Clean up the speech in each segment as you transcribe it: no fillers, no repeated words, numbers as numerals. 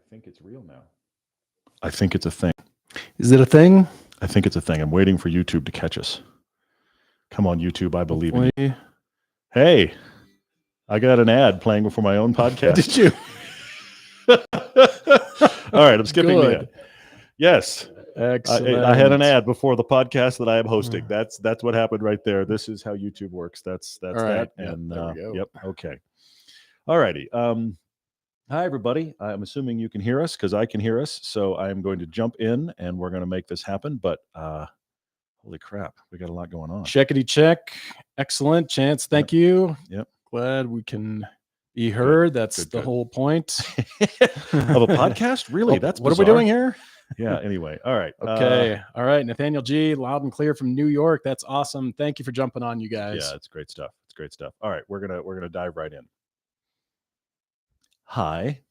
think it's real now. I think it's a thing. Is it a thing? I think it's a thing. I'm waiting for YouTube to catch us. Come on, YouTube. I believe in you. Hey, I got an ad playing before my own podcast. Did you? All right, I'm skipping the Good. ad. Yes. Excellent. I had an ad before the podcast that I am hosting. That's what happened right there. This is how YouTube works. That's All right. that. And there we go. yep. Okay. All righty. Hi everybody. I'm assuming you can hear us because I can hear us. So I'm going to jump in and we're going to make this happen. But holy crap, we got a lot going on. Checkity check. Excellent. Chance, thank you. Yep. Glad we can be heard. That's Good, the good. whole point Of a podcast? Really? Oh, That's what are we bizarre. doing here? Yeah. Anyway. All right. Okay. All right. Nathaniel G, loud and clear from New York. That's awesome. Thank you for jumping on, you guys. Yeah, it's great stuff. It's great stuff. All right, we're gonna dive right in. Hi,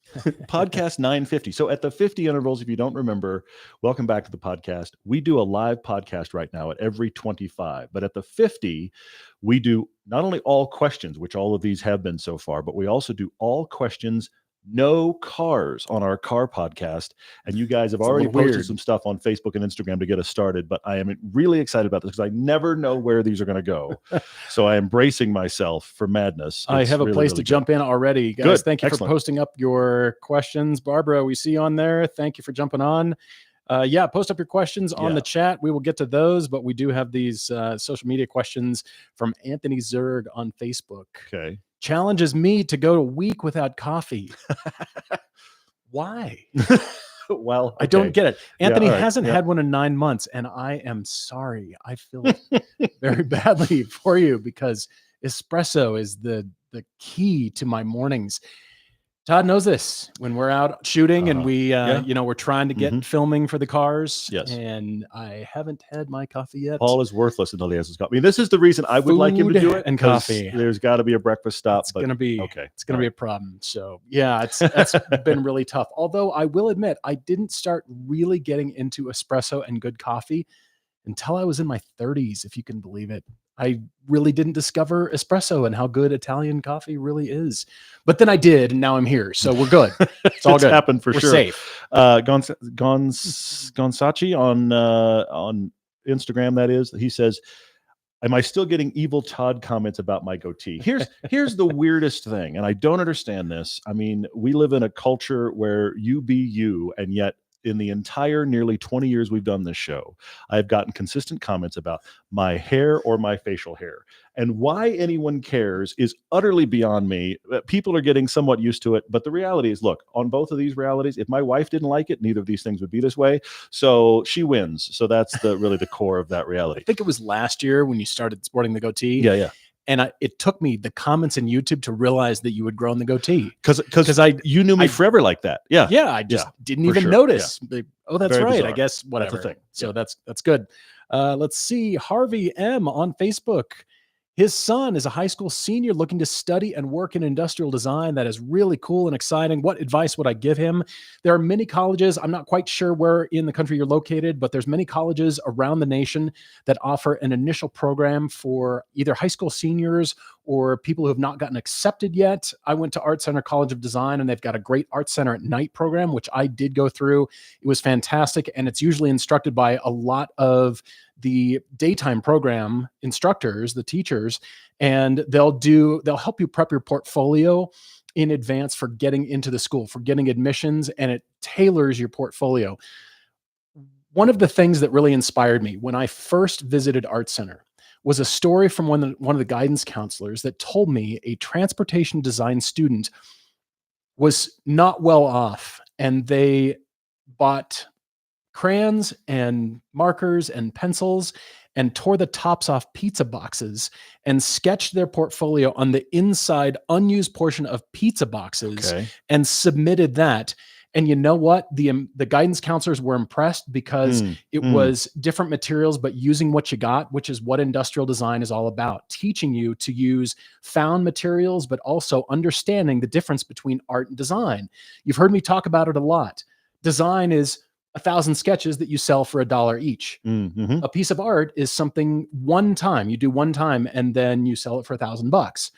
podcast 950. So at the 50 intervals, if you don't remember, welcome back to the podcast. We do a live podcast right now at every 25, but at the 50, we do not only all questions, which all of these have been so far, but we also do all questions, no cars on our car podcast. And you guys have It's a already little posted weird. some stuff on Facebook and Instagram to get us started, but I am really excited about this because I never know where these are going to go. So I am bracing myself for madness. I It's have a really, place really to jump in already. Guys, Good. thank you Excellent. for posting up your questions. Barbara, we see you on there. Thank you for jumping on. Yeah, post up your questions on Yeah. the chat. We will get to those, but we do have these social media questions from Anthony Zerg on Facebook. Okay. Challenges me to go a week without coffee. Why? Well, I don't okay. get it. Anthony all right. hasn't Yeah. had one in 9 months, and I am sorry. I feel very badly for you because espresso is the key to my mornings. Todd knows this. When we're out shooting and we, Yeah. we're trying to get filming for the cars. Yes. And I haven't had my coffee yet. Paul is worthless until he has his coffee. I mean, this is the reason I would like him to Food do it. and 'cause coffee. There's got to be a breakfast stop. It's But gonna be okay. It's gonna All be right. a problem. So yeah, that's been really tough. Although I will admit, I didn't start really getting into espresso and good coffee until I was in my 30s, if you can believe it. I really didn't discover espresso and how good Italian coffee really is. But then I did, and now I'm here. So we're good. It's all It's good. happened for We're sure. safe. Gonsachi on Instagram, that is, he says, am I still getting evil Todd comments about my goatee? Here's the weirdest thing, and I don't understand this. I mean, we live in a culture where you be you, and yet in the entire nearly 20 years we've done this show, I've gotten consistent comments about my hair or my facial hair. And why anyone cares is utterly beyond me. People are getting somewhat used to it, but the reality is, look, on both of these realities, if my wife didn't like it, neither of these things would be this way. So she wins. So that's really the core of that I reality. think it was last year when you started sporting the goatee. Yeah. And it took me the comments in YouTube to realize that you had grown the goatee. Because I you knew me forever like that. Yeah. Yeah, I just didn't for even sure. notice. Like, oh, that's Very right. bizarre. I guess whatever. thing. So Yeah. that's good. Let's see. Harvey M on Facebook. His son is a high school senior looking to study and work in industrial design. That is really cool and exciting. What advice would I give him? There are many colleges. I'm not quite sure where in the country you're located, but there's many colleges around the nation that offer an initial program for either high school seniors or people who have not gotten accepted yet. I went to Art Center College of Design, and they've got a great Art Center at Night program, which I did go through. It was fantastic, and it's usually instructed by a lot of the daytime program instructors, the teachers, and they'll help you prep your portfolio in advance for getting into the school, for getting admissions, and it tailors your portfolio. One of the things that really inspired me when I first visited Art Center was a story from one of the guidance counselors that told me a transportation design student was not well off, and they bought crayons and markers and pencils and tore the tops off pizza boxes and sketched their portfolio on the inside unused portion of pizza boxes and submitted that. And you know what? The guidance counselors were impressed because it was different materials, but using what you got, which is what industrial design is all about, teaching you to use found materials, but also understanding the difference between art and design. You've heard me talk about it a lot. Design is 1,000 sketches that you sell for $1 each. Mm-hmm. A piece of art is something one time, you do one time, and then you sell it for $1,000.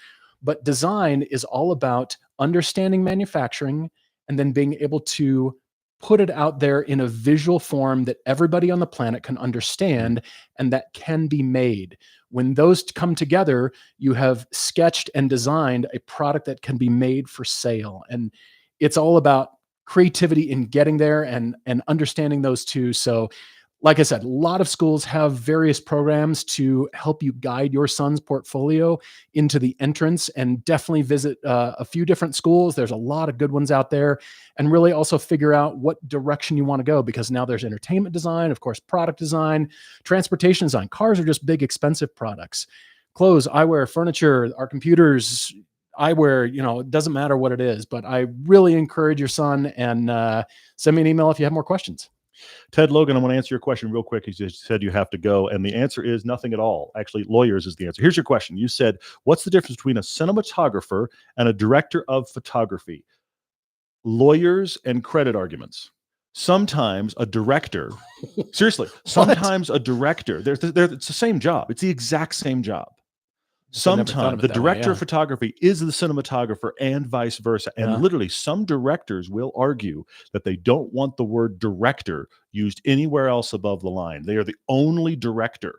But design is all about understanding manufacturing and then being able to put it out there in a visual form that everybody on the planet can understand and that can be made. When those come together, you have sketched and designed a product that can be made for sale. And it's all about creativity in getting there and understanding those two. So like I said, a lot of schools have various programs to help you guide your son's portfolio into the entrance, and definitely visit a few different schools. There's a lot of good ones out there, and really also figure out what direction you want to go, because now there's entertainment design, of course, product design, transportation design. Cars are just big, expensive products. Clothes, eyewear, furniture, our computers, eyewear, it doesn't matter what it is. But I really encourage your son, and send me an email if you have more questions. Ted Logan, I want to answer your question real quick. You just said you have to go, and the answer is nothing at all. Actually, lawyers is the answer. Here's your question. You said, what's the difference between a cinematographer and a director of photography? Lawyers and credit arguments. Sometimes a director, seriously, sometimes a director, it's the same job. It's the exact same job. Sometimes the director of photography is the cinematographer and vice versa. And literally some directors will argue that they don't want the word director used anywhere else above the line. They are the only director.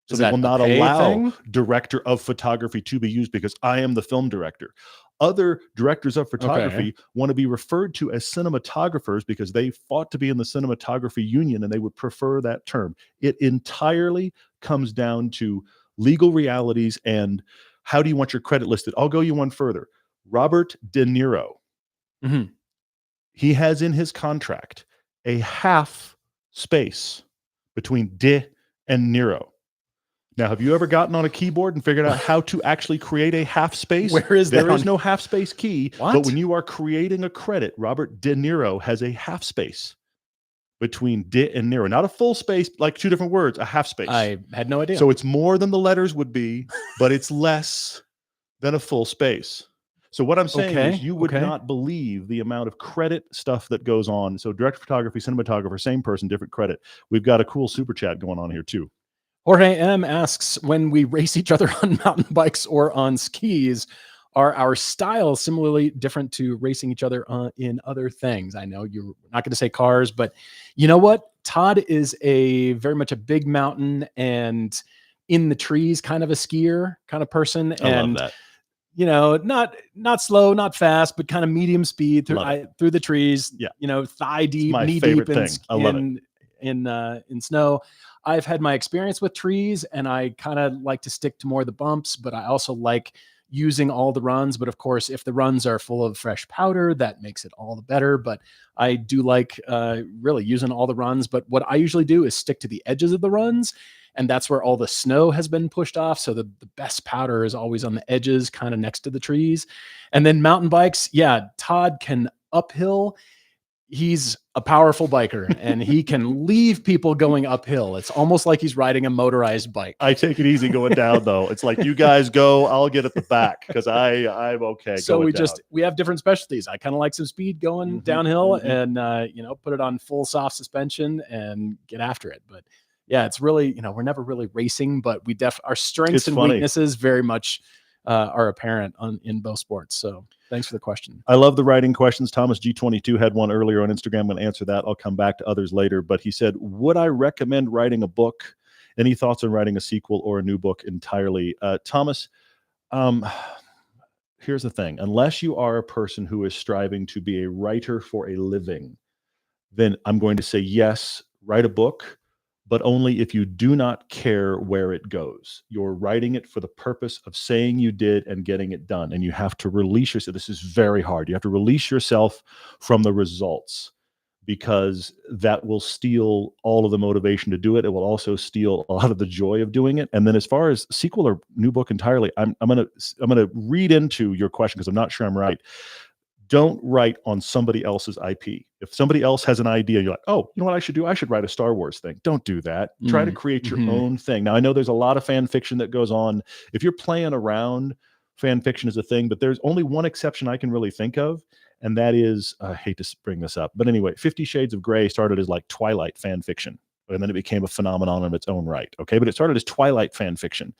So they will not allow director of photography to be used because I am the film director. Other directors of photography want to be referred to as cinematographers because they fought to be in the cinematography union and they would prefer that term. It entirely comes down to legal realities and how do you want your credit listed. I'll go you one further. Robert De Niro. He has in his contract a half space between De and Niro. Now, have you ever gotten on a keyboard and figured out how to actually create a half space? Where is there? There is no half space key. What? But when you are creating a credit, Robert De Niro has a half space between De and Niro. Not a full space, like two different words, a half space. I had no idea. So it's more than the letters would be, but it's less than a full space. So what I'm saying is you would not believe the amount of credit stuff that goes on. So director of photography, cinematographer, same person, different credit. We've got a cool super chat going on here too. Jorge M asks, when we race each other on mountain bikes or on skis, are our styles similarly different to racing each other in other things? I know you're not going to say cars, but you know what? Todd is very much a big mountain and in the trees kind of a skier kind of person. I love that. Not slow, not fast, but kind of medium speed through the trees. Yeah. Thigh deep, knee deep in snow. I've had my experience with trees, and I kind of like to stick to more of the bumps, but I also like using all the runs. But of course, if the runs are full of fresh powder, that makes it all the better. But I do like really using all the runs. But what I usually do is stick to the edges of the runs, and that's where all the snow has been pushed off. So the best powder is always on the edges, kind of next to the trees. And then mountain bikes, Todd can uphill. He's a powerful biker and he can leave people going uphill. It's almost like he's riding a motorized bike. I take it easy going down though. It's like, you guys go, I'll get at the back because I'm okay. So we have different specialties. I kind of like some speed going downhill and, put it on full soft suspension and get after it. But yeah, it's really, we're never really racing, but our strengths and weaknesses very much are apparent in both sports. So thanks for the question. I love the writing questions. Thomas G22 had one earlier on Instagram. I'm going to answer that. I'll come back to others later. But he said, would I recommend writing a book? Any thoughts on writing a sequel or a new book entirely? Thomas, here's the thing. Unless you are a person who is striving to be a writer for a living, then I'm going to say yes, write a book, but only if you do not care where it goes. You're writing it for the purpose of saying you did and getting it done. And you have to release yourself. This is very hard. You have to release yourself from the results because that will steal all of the motivation to do it. It will also steal a lot of the joy of doing it. And then as far as sequel or new book entirely, I'm gonna read into your question because I'm not sure I'm right. Don't write on somebody else's IP. If somebody else has an idea, you're like, oh, you know what I should do? I should write a Star Wars thing. Don't do that. Try to create your own thing. Now, I know there's a lot of fan fiction that goes on. If you're playing around, fan fiction is a thing, but there's only one exception I can really think of, and that is, I hate to bring this up, but anyway, 50 Shades of Grey started as like Twilight fan fiction, and then it became a phenomenon of its own right. Okay, but it started as Twilight fan fiction.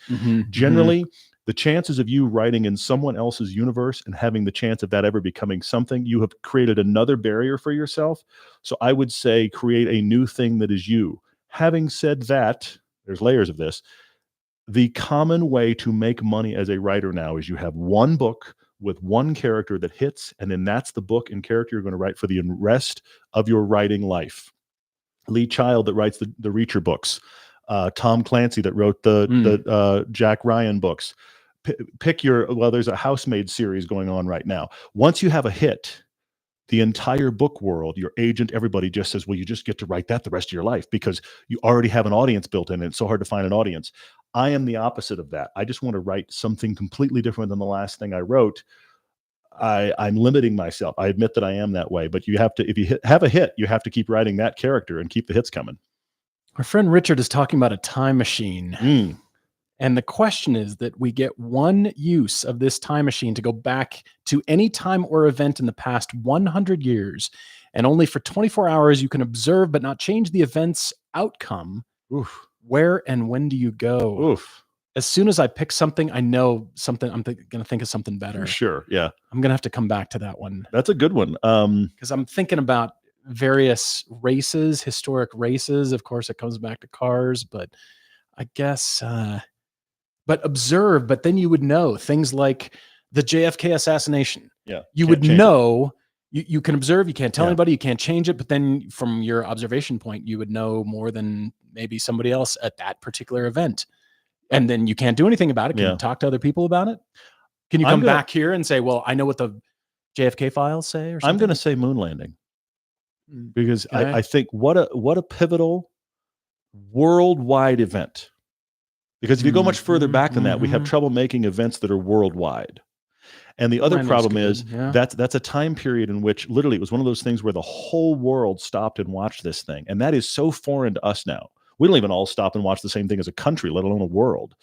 Generally, The chances of you writing in someone else's universe and having the chance of that ever becoming something, you have created another barrier for yourself. So I would say create a new thing that is you. Having said that, there's layers of this. The common way to make money as a writer now is you have one book with one character that hits, and then that's the book and character you're going to write for the rest of your writing life. Lee Child that writes the Reacher books, Tom Clancy that wrote the Jack Ryan books. Pick your, well, there's a Housemaid series going on right now. Once you have a hit, the entire book world, your agent, everybody just says, well, you just get to write that the rest of your life because you already have an audience built in, and it's so hard to find an audience. I am the opposite of that. I just want to write something completely different than the last thing I wrote. I'm limiting myself. I admit that I am that way, but you have to, if you have a hit, you have to keep writing that character and keep the hits coming. Our friend Richard is talking about a time machine. And the question is that we get one use of this time machine to go back to any time or event in the past 100 years. And only for 24 hours, you can observe but not change the event's outcome. Oof. Where and when do you go? Oof. As soon as I pick something, I know something. I'm going to think of something better. For sure. Yeah. I'm going to have to come back to that one. That's a good one. Because I'm thinking about various races, historic races. Of course, it comes back to cars, but I guess... but observe, but then you would know things like the JFK assassination. Yeah. You would know, you can observe, you can't tell anybody, you can't change it, but then from your observation point, you would know more than maybe somebody else at that particular event. And then you can't do anything about it. Can you talk to other people about it? Can you come back here and say, well, I know what the JFK files say or something? I'm going to say moon landing. Because I think what a pivotal worldwide event. Because if you go much further back than that, we have trouble making events that are worldwide. And the other problem is that's a time period in which literally it was one of those things where the whole world stopped and watched this thing. And that is so foreign to us now. We don't even all stop and watch the same thing as a country, let alone a world.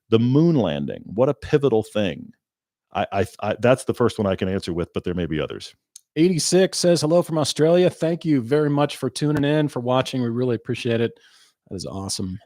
The moon landing, what a pivotal thing. I that's the first one I can answer with, but there may be others. 86 says, hello from Australia. Thank you very much for tuning in, for watching. We really appreciate it. That is awesome.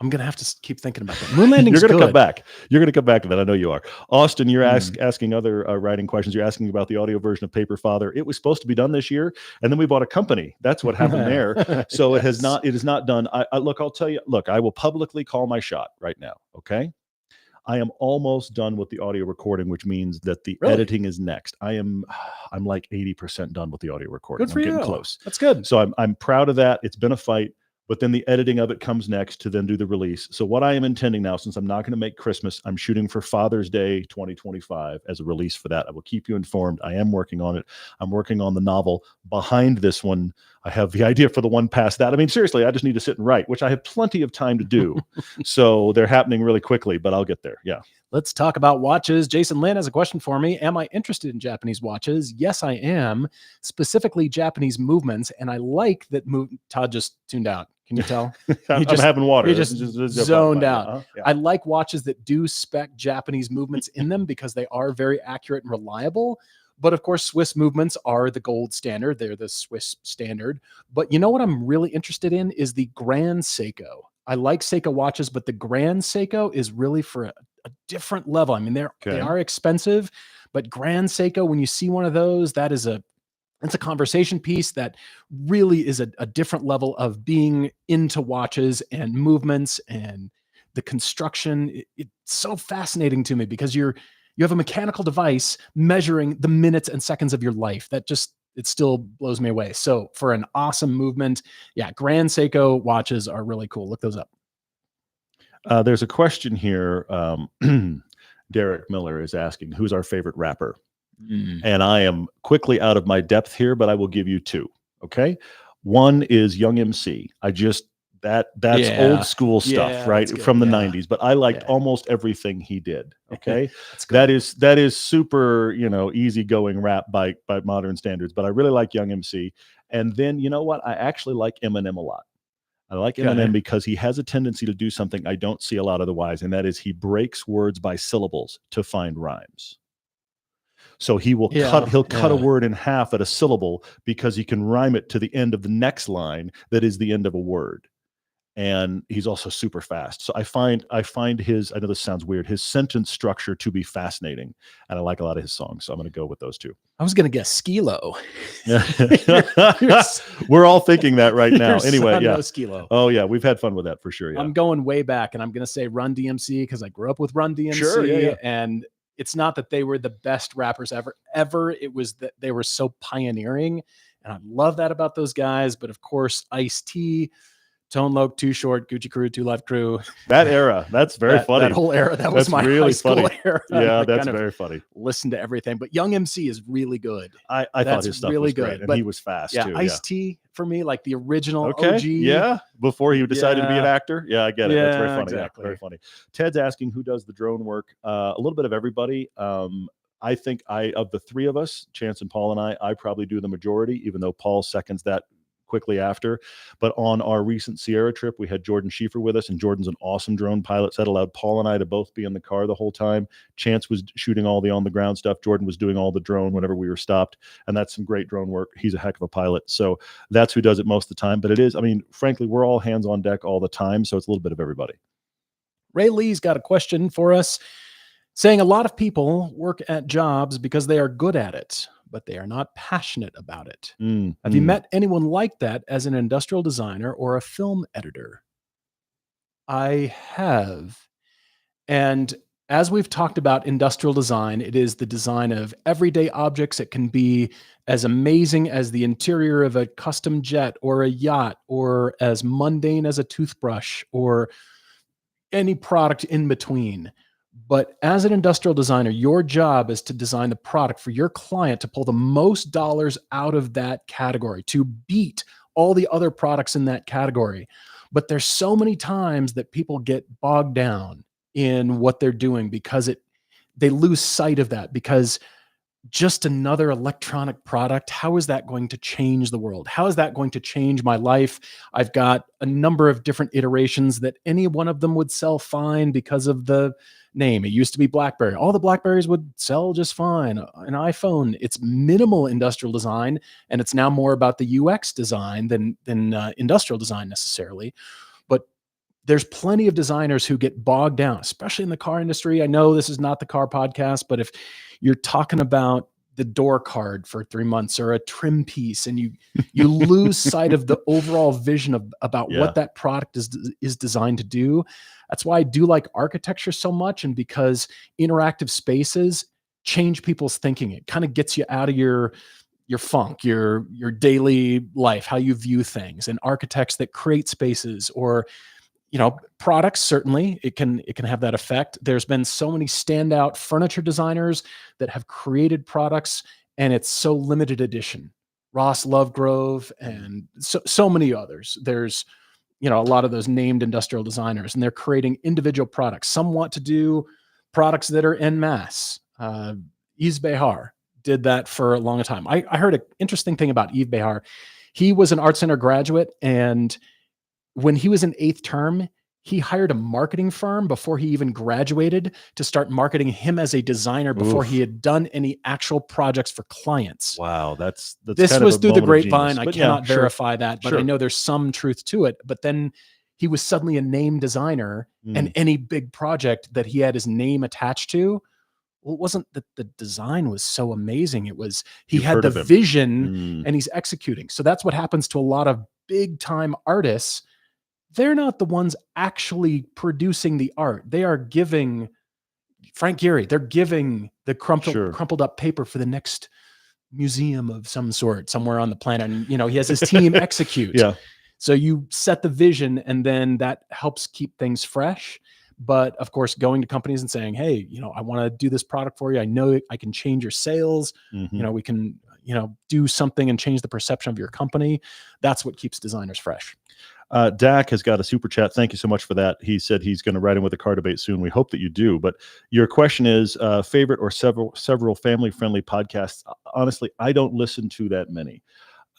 I'm going to have to keep thinking about that. Moon landing. You're going to come back. You're going to come back to that. I know you are. Austin, you're asking other writing questions. You're asking about the audio version of Paper Father. It was supposed to be done this year, and then we bought a company. That's what happened there. So it is not done. Look, I'll tell you, look, I will publicly call my shot right now. Okay. I am almost done with the audio recording, which means that the editing is next. I'm like 80% done with the audio recording. Good for I'm you. getting close. That's good. So I'm proud of that. It's been a fight. But then the editing of it comes next to then do the release. So what I am intending now, since I'm not going to make Christmas, I'm shooting for Father's Day 2025 as a release for that. I will keep you informed. I am working on it. I'm working on the novel behind this one. I have the idea for the one past that. I mean, seriously, I just need to sit and write, which I have plenty of time to do. So they're happening really quickly, but I'll get there. Yeah. Let's talk about watches. Jason Lynn has a question for me. Am I interested in Japanese watches? Yes, I am. Specifically Japanese movements. And I like that Todd just tuned out. Can you tell? I'm having water. He just zoned out. Yeah. I like watches that do spec Japanese movements in them because they are very accurate and reliable. But of course, Swiss movements are the gold standard. They're the Swiss standard. But you know what I'm really interested in is the Grand Seiko. I like Seiko watches, but the Grand Seiko is really for a different level. I mean, they are expensive, but Grand Seiko, when you see one of those, it's a conversation piece that really is a different level of being into watches and movements and the construction. It's so fascinating to me because you have a mechanical device measuring the minutes and seconds of your life. It still blows me away. So for an awesome movement, Grand Seiko watches are really cool. Look those up. There's a question here. Derek Miller is asking, who's our favorite rapper? And I am quickly out of my depth here, but I will give you two. Okay. One is Young MC. That's old school stuff, right? From the 90s, but I liked almost everything he did. Okay. that is super, easygoing rap by modern standards, but I really like Young MC. And then, you know what? I actually like Eminem a lot. I like Eminem because he has a tendency to do something I don't see a lot otherwise. And that is he breaks words by syllables to find rhymes. So he'll cut a word in half at a syllable because he can rhyme it to the end of the next line that is the end of a word. and he's also super fast. So I find his, I know this sounds weird, his sentence structure to be fascinating, and I like a lot of his songs. So I'm going to go with those two. I was going to guess Skilo. We're all thinking that right now. Your Anyway, son yeah. knows Skilo. Oh yeah, we've had fun with that for sure. Yeah. I'm going way back, and I'm going to say Run DMC because I grew up with Run DMC. Sure, yeah. And it's not that they were the best rappers ever. It was that they were so pioneering, and I love that about those guys. But of course, Ice-T, Tone Loc, Too Short, Gucci Crew, 2 Live Crew. That era. That's very funny. That whole era. That was my really high school funny. era. Yeah, I that's kind of very funny. listen to everything. But Young MC is really good. I thought That's his stuff really was good, great, and but he was fast too. Ice-T for me, like the original Okay. OG. Yeah. Before he decided to be an Yeah. actor. Yeah, I get it. That's very Yeah, funny. exactly. Yeah, very funny. Ted's asking who does the drone work. A little bit of everybody. I think of the three of us, Chance and Paul and I probably do the majority, even though Paul seconds that quickly after. But on our recent Sierra trip, we had Jordan Schieffer with us, and Jordan's an awesome drone pilot. So that allowed Paul and I to both be in the car the whole time. Chance was shooting all the on the ground stuff. Jordan was doing all the drone whenever we were stopped. And that's some great drone work. He's a heck of a pilot. So that's who does it most of the time. But it is, I mean, frankly, we're all hands on deck all the time. So it's a little bit of everybody. Ray Lee's got a question for us, saying a lot of people work at jobs because they are good at it, but they are not passionate about it. Have you met anyone like that as an industrial designer or a film editor? I have. And as we've talked about industrial design, it is the design of everyday objects. It can be as amazing as the interior of a custom jet or a yacht, or as mundane as a toothbrush, or any product in between. But as an industrial designer, your job is to design the product for your client to pull the most dollars out of that category, to beat all the other products in that category. But there's so many times that people get bogged down in what they're doing because they lose sight of that, because just another electronic product, how is that going to change the world? How is that going to change my life? I've got a number of different iterations that any one of them would sell fine because of the name. It used to be BlackBerry. All the BlackBerries would sell just fine. An iPhone, it's minimal industrial design, and it's now more about the UX design than industrial design necessarily. But there's plenty of designers who get bogged down, especially in the car industry. I know this is not the car podcast, but if you're talking about the door card for 3 months or a trim piece, and you lose sight of the overall vision about what that product is designed to do. That's why I do like architecture so much, and because interactive spaces change people's thinking. It kind of gets you out of your funk, your daily life, how you view things. And architects that create spaces, or products, certainly it can have that effect. There's been so many standout furniture designers that have created products, and it's so limited edition. Ross Lovegrove and so many others. There's a lot of those named industrial designers, and they're creating individual products. Some want to do products that are en masse. Yves Behar did that for a long time. I heard an interesting thing about Yves Behar. He was an art center graduate, and when he was in 8th term, he hired a marketing firm before he even graduated to start marketing him as a designer before he had done any actual projects for clients. Wow, that's this kind was of a through the moment of grapevine. genius. I cannot verify that, but Sure. I know there's some truth to it. But then he was suddenly a name designer, and any big project that he had his name attached to, well, it wasn't that the design was so amazing. It was he had the vision and he's executing. So that's what happens to a lot of big time artists. They're not the ones actually producing the art. They are giving Frank Gehry, they're giving the crumpled up paper for the next museum of some sort somewhere on the planet. And, he has his team execute. Yeah. So you set the vision, and then that helps keep things fresh. But of course, going to companies and saying, hey, I want to do this product for you. I know I can change your sales. We can, do something and change the perception of your company. That's what keeps designers fresh. Dak has got a super chat. Thank you so much for that. He said he's going to write in with a car debate soon. We hope that you do. But your question is favorite or several family-friendly podcasts. Honestly, I don't listen to that many.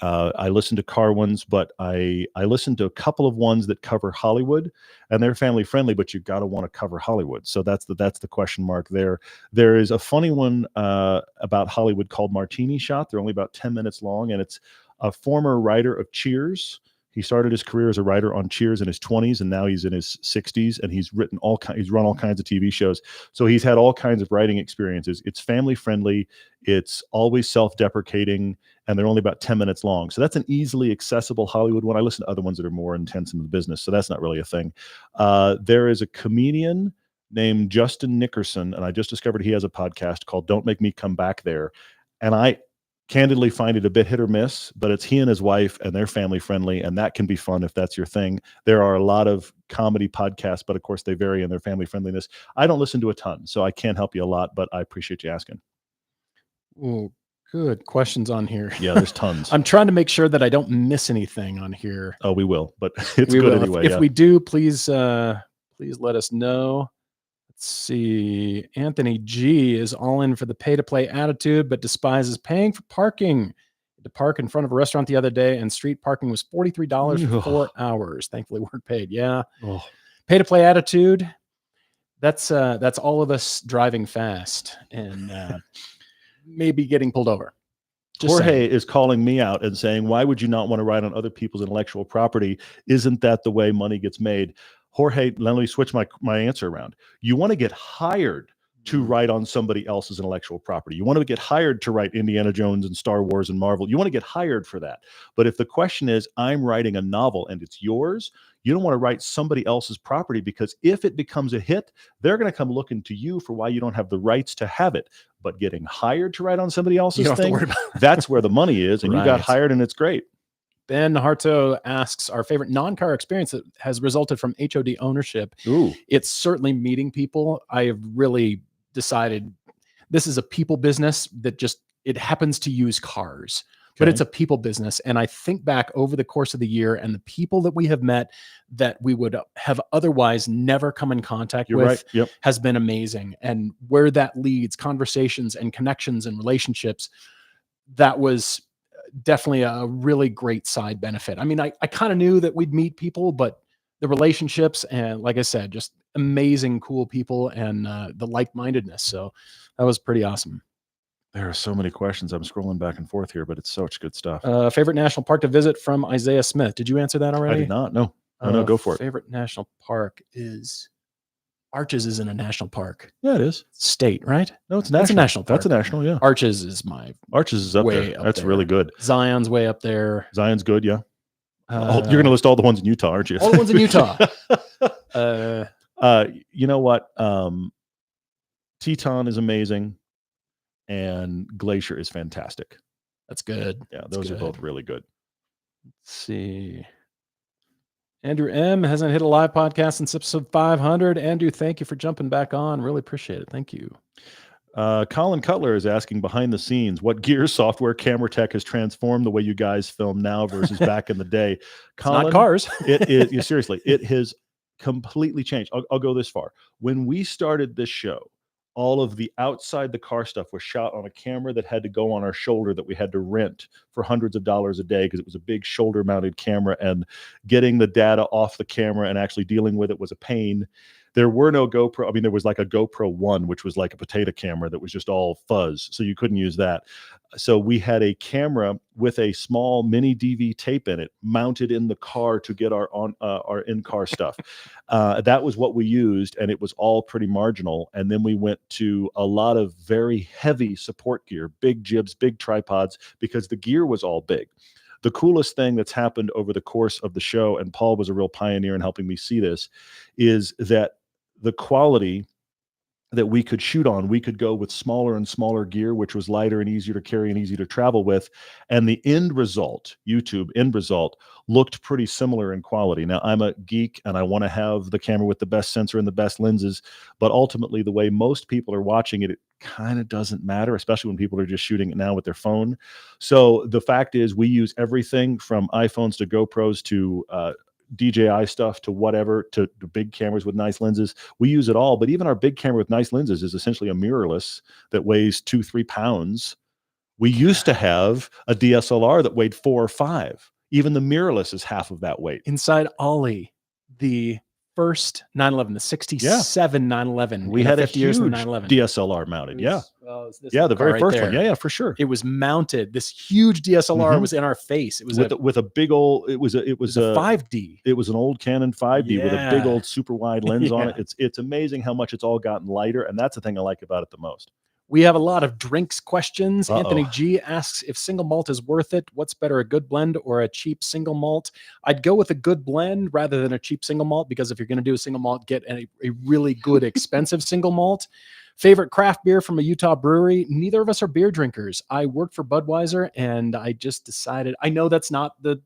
I listen to car ones, but I listen to a couple of ones that cover Hollywood, and they're family friendly, but you got to want to cover Hollywood. So that's the question mark there. There is a funny one about Hollywood called Martini Shot. They're only about 10 minutes long, and it's a former writer of Cheers. He started his career as a writer on Cheers in his 20s, and now he's in his 60s, and he's run all kinds of TV shows. So he's had all kinds of writing experiences. It's family friendly. It's always self-deprecating, and they're only about 10 minutes long. So that's an easily accessible Hollywood one. I listen to other ones that are more intense in the business, so that's not really a thing. There is a comedian named Justin Nickerson, and I just discovered he has a podcast called Don't Make Me Come Back There. And I candidly find it a bit hit or miss, but it's he and his wife, and they're family friendly, and that can be fun if that's your thing. There are a lot of comedy podcasts, but of course they vary in their family friendliness. I don't listen to a ton, so I can't help you a lot, but I appreciate you asking. Oh, good questions on here. Yeah, there's tons. I'm trying to make sure that I don't miss anything on here. Oh, we will, but it's We good will. anyway. If we do, please let us know. Let's see. Anthony G is all in for the pay-to-play attitude, but despises paying for parking. To park in front of a restaurant the other day, and street parking was $43 for 4 hours. Thankfully, weren't paid. Yeah. Oh. Pay-to-play attitude. That's all of us driving fast and maybe getting pulled over. Jorge is calling me out and saying, why would you not want to ride on other people's intellectual property? Isn't that the way money gets made? Jorge, let me switch my answer around. You want to get hired to write on somebody else's intellectual property. You want to get hired to write Indiana Jones and Star Wars and Marvel. You want to get hired for that. But if the question is, I'm writing a novel and it's yours, you don't want to write somebody else's property, because if it becomes a hit, they're going to come looking to you for why you don't have the rights to have it. But getting hired to write on somebody else's thing, that's where the money is, and you got hired, and it's great. Ben Harto asks, our favorite non-car experience that has resulted from HOD ownership. Ooh. It's certainly meeting people. I have really decided this is a people business that it happens to use cars, but it's a people business. And I think back over the course of the year and the people that we have met that we would have otherwise never come in contact with has been amazing. And where that leads, conversations and connections and relationships, that was definitely a really great side benefit. I mean, I kind of knew that we'd meet people, but the relationships and, like I said, just amazing, cool people, and the like-mindedness. So that was pretty awesome. There are so many questions. I'm scrolling back and forth here, but it's such good stuff. Favorite national park to visit from Isaiah Smith. Did you answer that already? I did not. No. No, go for it. Favorite national park is Arches. Isn't a national park. Yeah, it is. State, right? No, it's national. That's a national park. That's a national, yeah. Arches is my Arches is up way there. up That's there. really good. Zion's way up there. Zion's good, yeah. You're going to list all the ones in Utah, aren't you? All the ones in Utah. You know what? Teton is amazing, and Glacier is fantastic. That's good. Yeah, those are both really good. Let's see. Andrew M hasn't hit a live podcast since episode 500. Andrew, thank you for jumping back on. Really appreciate it. Thank you. Colin Cutler is asking, behind the scenes, what gear, software, camera tech has transformed the way you guys film now versus back in the day? Colin, it's not cars. It is seriously, it has completely changed. I'll go this far. When we started this show, all of the outside the car stuff was shot on a camera that had to go on our shoulder that we had to rent for hundreds of dollars a day, because it was a big shoulder mounted camera, and getting the data off the camera and actually dealing with it was a pain. There were no GoPro. I mean, there was like a GoPro 1, which was like a potato camera that was just all fuzz, so you couldn't use that. So we had a camera with a small mini DV tape in it mounted in the car to get our in-car stuff. That was what we used, and it was all pretty marginal. And then we went to a lot of very heavy support gear, big jibs, big tripods, because the gear was all big. The coolest thing that's happened over the course of the show, and Paul was a real pioneer in helping me see this, is that the quality that we could shoot on, we could go with smaller and smaller gear, which was lighter and easier to carry and easy to travel with. And the end result, YouTube end result, looked pretty similar in quality. Now, I'm a geek and I want to have the camera with the best sensor and the best lenses, but ultimately the way most people are watching it, it kind of doesn't matter, especially when people are just shooting it now with their phone. So the fact is, we use everything from iPhones to GoPros to DJI stuff to whatever, to big cameras with nice lenses. We use it all, but even our big camera with nice lenses is essentially a mirrorless that weighs 2-3 pounds. We used to have a DSLR that weighed 4 or 5. Even the mirrorless is half of that weight. Inside Ollie, the first 911, the 67 911. We you know, had a 50 years of the huge 911. DSLR mounted. Yeah. It's this Yeah. The little car very right first there. one. Yeah. For sure. It was mounted. This huge DSLR Mhm. was in our face. It was With a big old, it was a 5D. It was an old Canon 5D with a big Yeah. old super wide lens on it. Yeah. It's amazing how much it's all gotten lighter. And that's the thing I like about it the most. We have a lot of drinks questions. Uh-oh. Anthony G asks if single malt is worth it. What's better, a good blend or a cheap single malt? I'd go with a good blend rather than a cheap single malt, because if you're going to do a single malt, get a really good, expensive single malt. Favorite craft beer from a Utah brewery? Neither of us are beer drinkers. I work for Budweiser, and I just decided, I know that's not the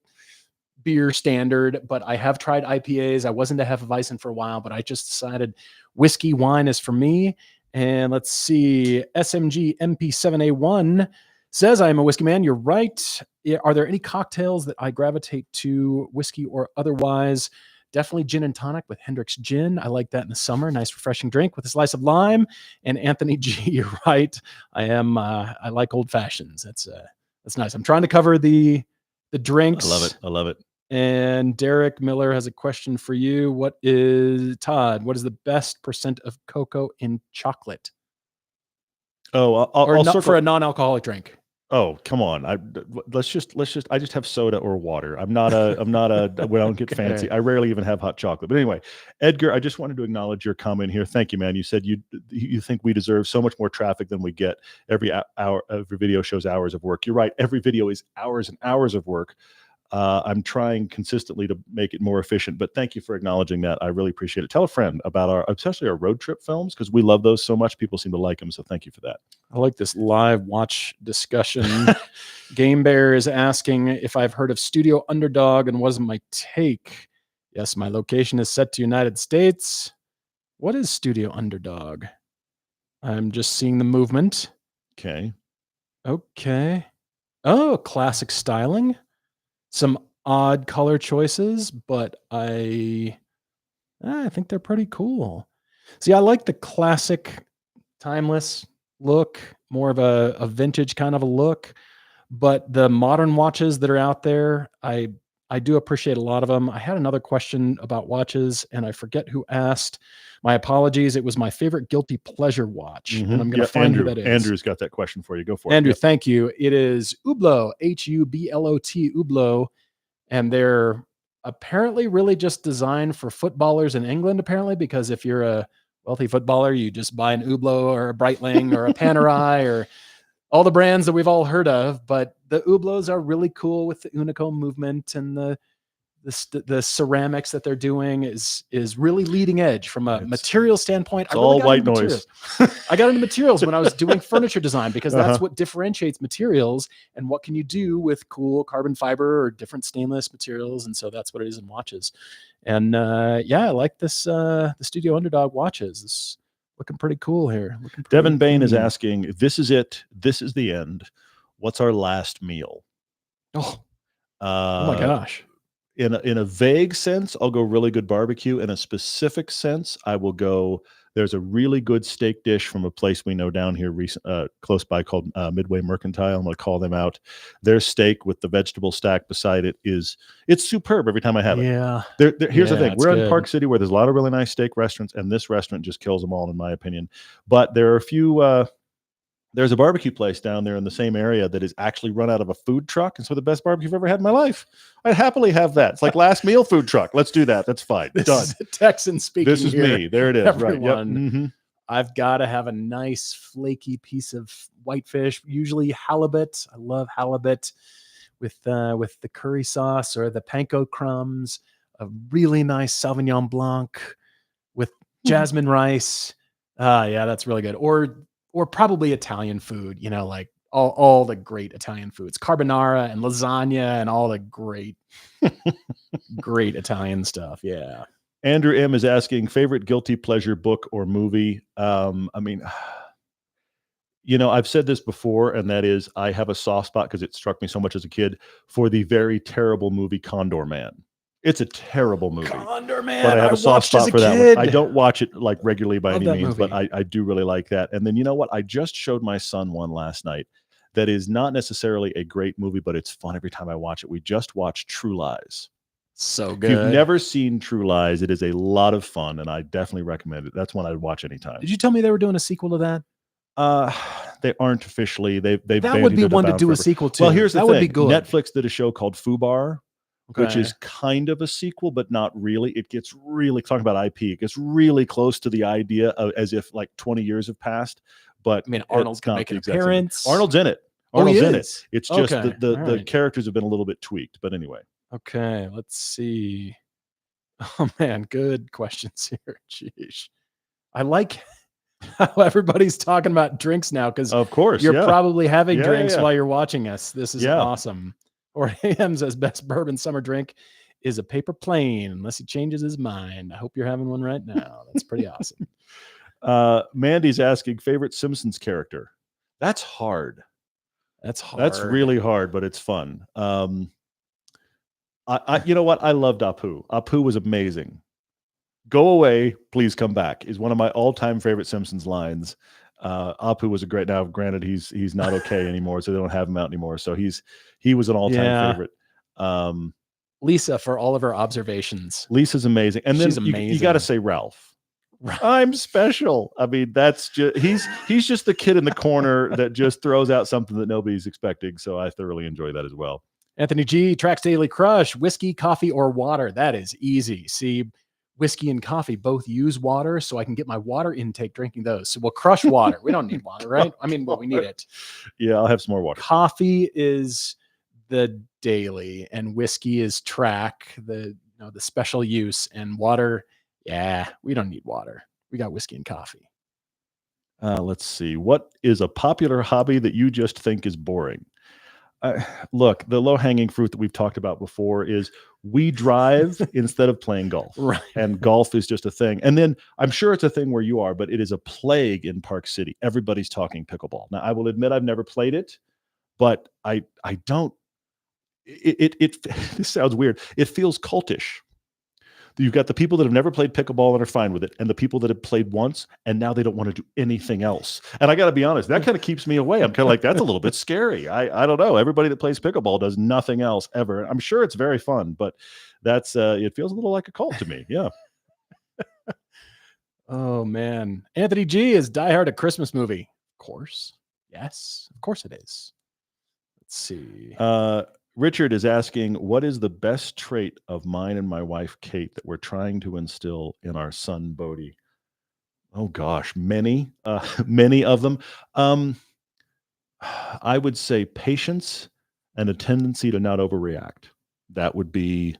beer standard, but I have tried IPAs. I wasn't a Hefeweizen for a while, but I just decided whiskey wine is for me. And let's see, SMG MP7A1 says, I am a whiskey man. You're right. Are there any cocktails that I gravitate to, whiskey or otherwise? Definitely gin and tonic with Hendrick's Gin. I like that in the summer. Nice, refreshing drink with a slice of lime. And Anthony G, you're right. I like old fashions. That's nice. I'm trying to cover the drinks. I love it. And Derek Miller has a question for you. What is the best percent of cocoa in chocolate? Oh, I'll circle for a non-alcoholic drink. Oh, come on. I just have soda or water. I'm not a we don't get fancy. Okay. I rarely even have hot chocolate. But anyway, Edgar, I just wanted to acknowledge your comment here. Thank you, man. You said you think we deserve so much more traffic than we get. Every video shows hours of work. You're right. Every video is hours and hours of work. I'm trying consistently to make it more efficient, but thank you for acknowledging that. I really appreciate it. Tell a friend about especially our road trip films, because we love those so much. People seem to like them. So thank you for that. I like this live watch discussion. Game Bear is asking if I've heard of Studio Underdog and wasn't my take. Yes, my location is set to United States. What is Studio Underdog? I'm just seeing the movement. Okay. Oh, classic styling. Some odd color choices, but I think they're pretty cool. See, I like the classic, timeless look, more of a vintage kind of a look. But the modern watches that are out there, I do appreciate a lot of them. I had another question about watches, and I forget who asked. My apologies. It was my favorite guilty pleasure watch, and I'm going to find who that is. Andrew's got that question for you. Go for it. Andrew, thank you. It is Hublot, Hublot, Hublot, and they're apparently really just designed for footballers in England, apparently, because if you're a wealthy footballer, you just buy an Hublot or a Breitling or a Panerai or all the brands that we've all heard of. But the Hublots are really cool with the Unico movement, and the ceramics that they're doing is really leading edge from a material standpoint. It's all white noise. I got into materials when I was doing furniture design, because that's what differentiates materials, and what can you do with cool carbon fiber or different stainless materials. And so that's what it is in watches. And I like this the Studio Underdog watches. It's looking pretty cool here. Devin Bain is asking, this is it. This is the end. What's our last meal? Oh my gosh. In a vague sense, I'll go really good barbecue. In a specific sense, I will go, there's a really good steak dish from a place we know down here close by called Midway Mercantile. I'm going to call them out. Their steak with the vegetable stack beside it it's superb every time I have it. Yeah. Here's the thing. We're in Park City where there's a lot of really nice steak restaurants, and this restaurant just kills them all, in my opinion. But there are a few... there's a barbecue place down there in the same area that is actually run out of a food truck. And so the best barbecue I've ever had in my life. I'd happily have that. It's like last meal food truck. Let's do that. That's fine. This Done. Is a Texan speaking. This is here. me. There it is. Everyone. Right. Yep. Mm-hmm. I've got to have a nice flaky piece of whitefish, usually halibut. I love halibut with the curry sauce or the panko crumbs, a really nice Sauvignon Blanc with jasmine rice. Yeah, that's really good. Or probably Italian food, like all the great Italian foods, carbonara and lasagna and all the great, great Italian stuff. Yeah. Andrew M is asking, favorite guilty pleasure book or movie. I've said this before, and that is I have a soft spot, because it struck me so much as a kid, for the very terrible movie Condor Man. It's a terrible movie. Condor Man, but I have a soft spot for that one. I don't watch it like regularly by any means, but I do really like that. And then you know what? I just showed my son one last night that is not necessarily a great movie, but it's fun every time I watch it. We just watched True Lies. So If good. you've never seen True Lies, it is a lot of fun, and I definitely recommend it. That's one I'd watch anytime. Did you tell me they were doing a sequel to that? They aren't officially. They've That would be bandied it one to about do a forever. sequel to. Well, here's the that thing. would be good. Netflix did a show called Fubar, which Okay. is kind of a sequel, but not really. It gets really, talking about IP, it gets really close to the idea of as if like 20 years have passed. But I mean, Arnold it's could not make the an exact same. appearance. Arnold's in it. Oh, he Arnold's in it. is? It's just Okay. the All right. characters have been a little bit tweaked. But anyway. Okay, let's see. Oh man, good questions here. Jeez. I like how everybody's talking about drinks now because Of course. you're Yeah. probably having Yeah, drinks yeah. while you're watching us. This is Yeah. awesome. Or AM says best bourbon summer drink is a paper plane, unless he changes his mind. I hope you're having one right now. That's pretty awesome. Mandy's asking favorite Simpsons character. That's hard. That's hard. That's really hard, but it's fun. You know what? I loved Apu. Apu was amazing. Go away, please come back is one of my all-time favorite Simpsons lines. Apu was a great. Now, granted, he's not okay anymore, so they don't have him out anymore. So he was an all-time favorite. Lisa for all of her observations. Lisa's amazing, and She's then you amazing. got to say Ralph. I'm special. I mean, that's just he's just the kid in the corner that just throws out something that nobody's expecting. So I thoroughly enjoy that as well. Anthony G, Tracks Daily Crush, whiskey, coffee, or water. That is easy. See, whiskey and coffee both use water, so I can get my water intake drinking those. So we'll crush water. We don't need water, right? I mean, well, we need it. Yeah, I'll have some more water. Coffee is the daily, and whiskey is track, the special use, and water. Yeah, we don't need water. We got whiskey and coffee. Let's see. What is a popular hobby that you just think is boring? Look, the low-hanging fruit that we've talked about before is we drive instead of playing golf. Right. And golf is just a thing. And then I'm sure it's a thing where you are, but it is a plague in Park City. Everybody's talking pickleball. Now, I will admit I've never played it, but I don't. This sounds weird. It feels cultish. You've got the people that have never played pickleball and are fine with it, and the people that have played once and now they don't want to do anything else. And I got to be honest, that kind of keeps me away. I'm kind of like, that's a little bit scary. I don't know. Everybody that plays pickleball does nothing else ever. I'm sure it's very fun, but that's it feels a little like a cult to me. Yeah. Oh man, Anthony G, is Die Hard a Christmas movie? Of course, yes, of course it is. Let's see. Richard is asking, what is the best trait of mine and my wife, Kate, that we're trying to instill in our son, Bodhi? Oh gosh, many of them. I would say patience and a tendency to not overreact. That would be,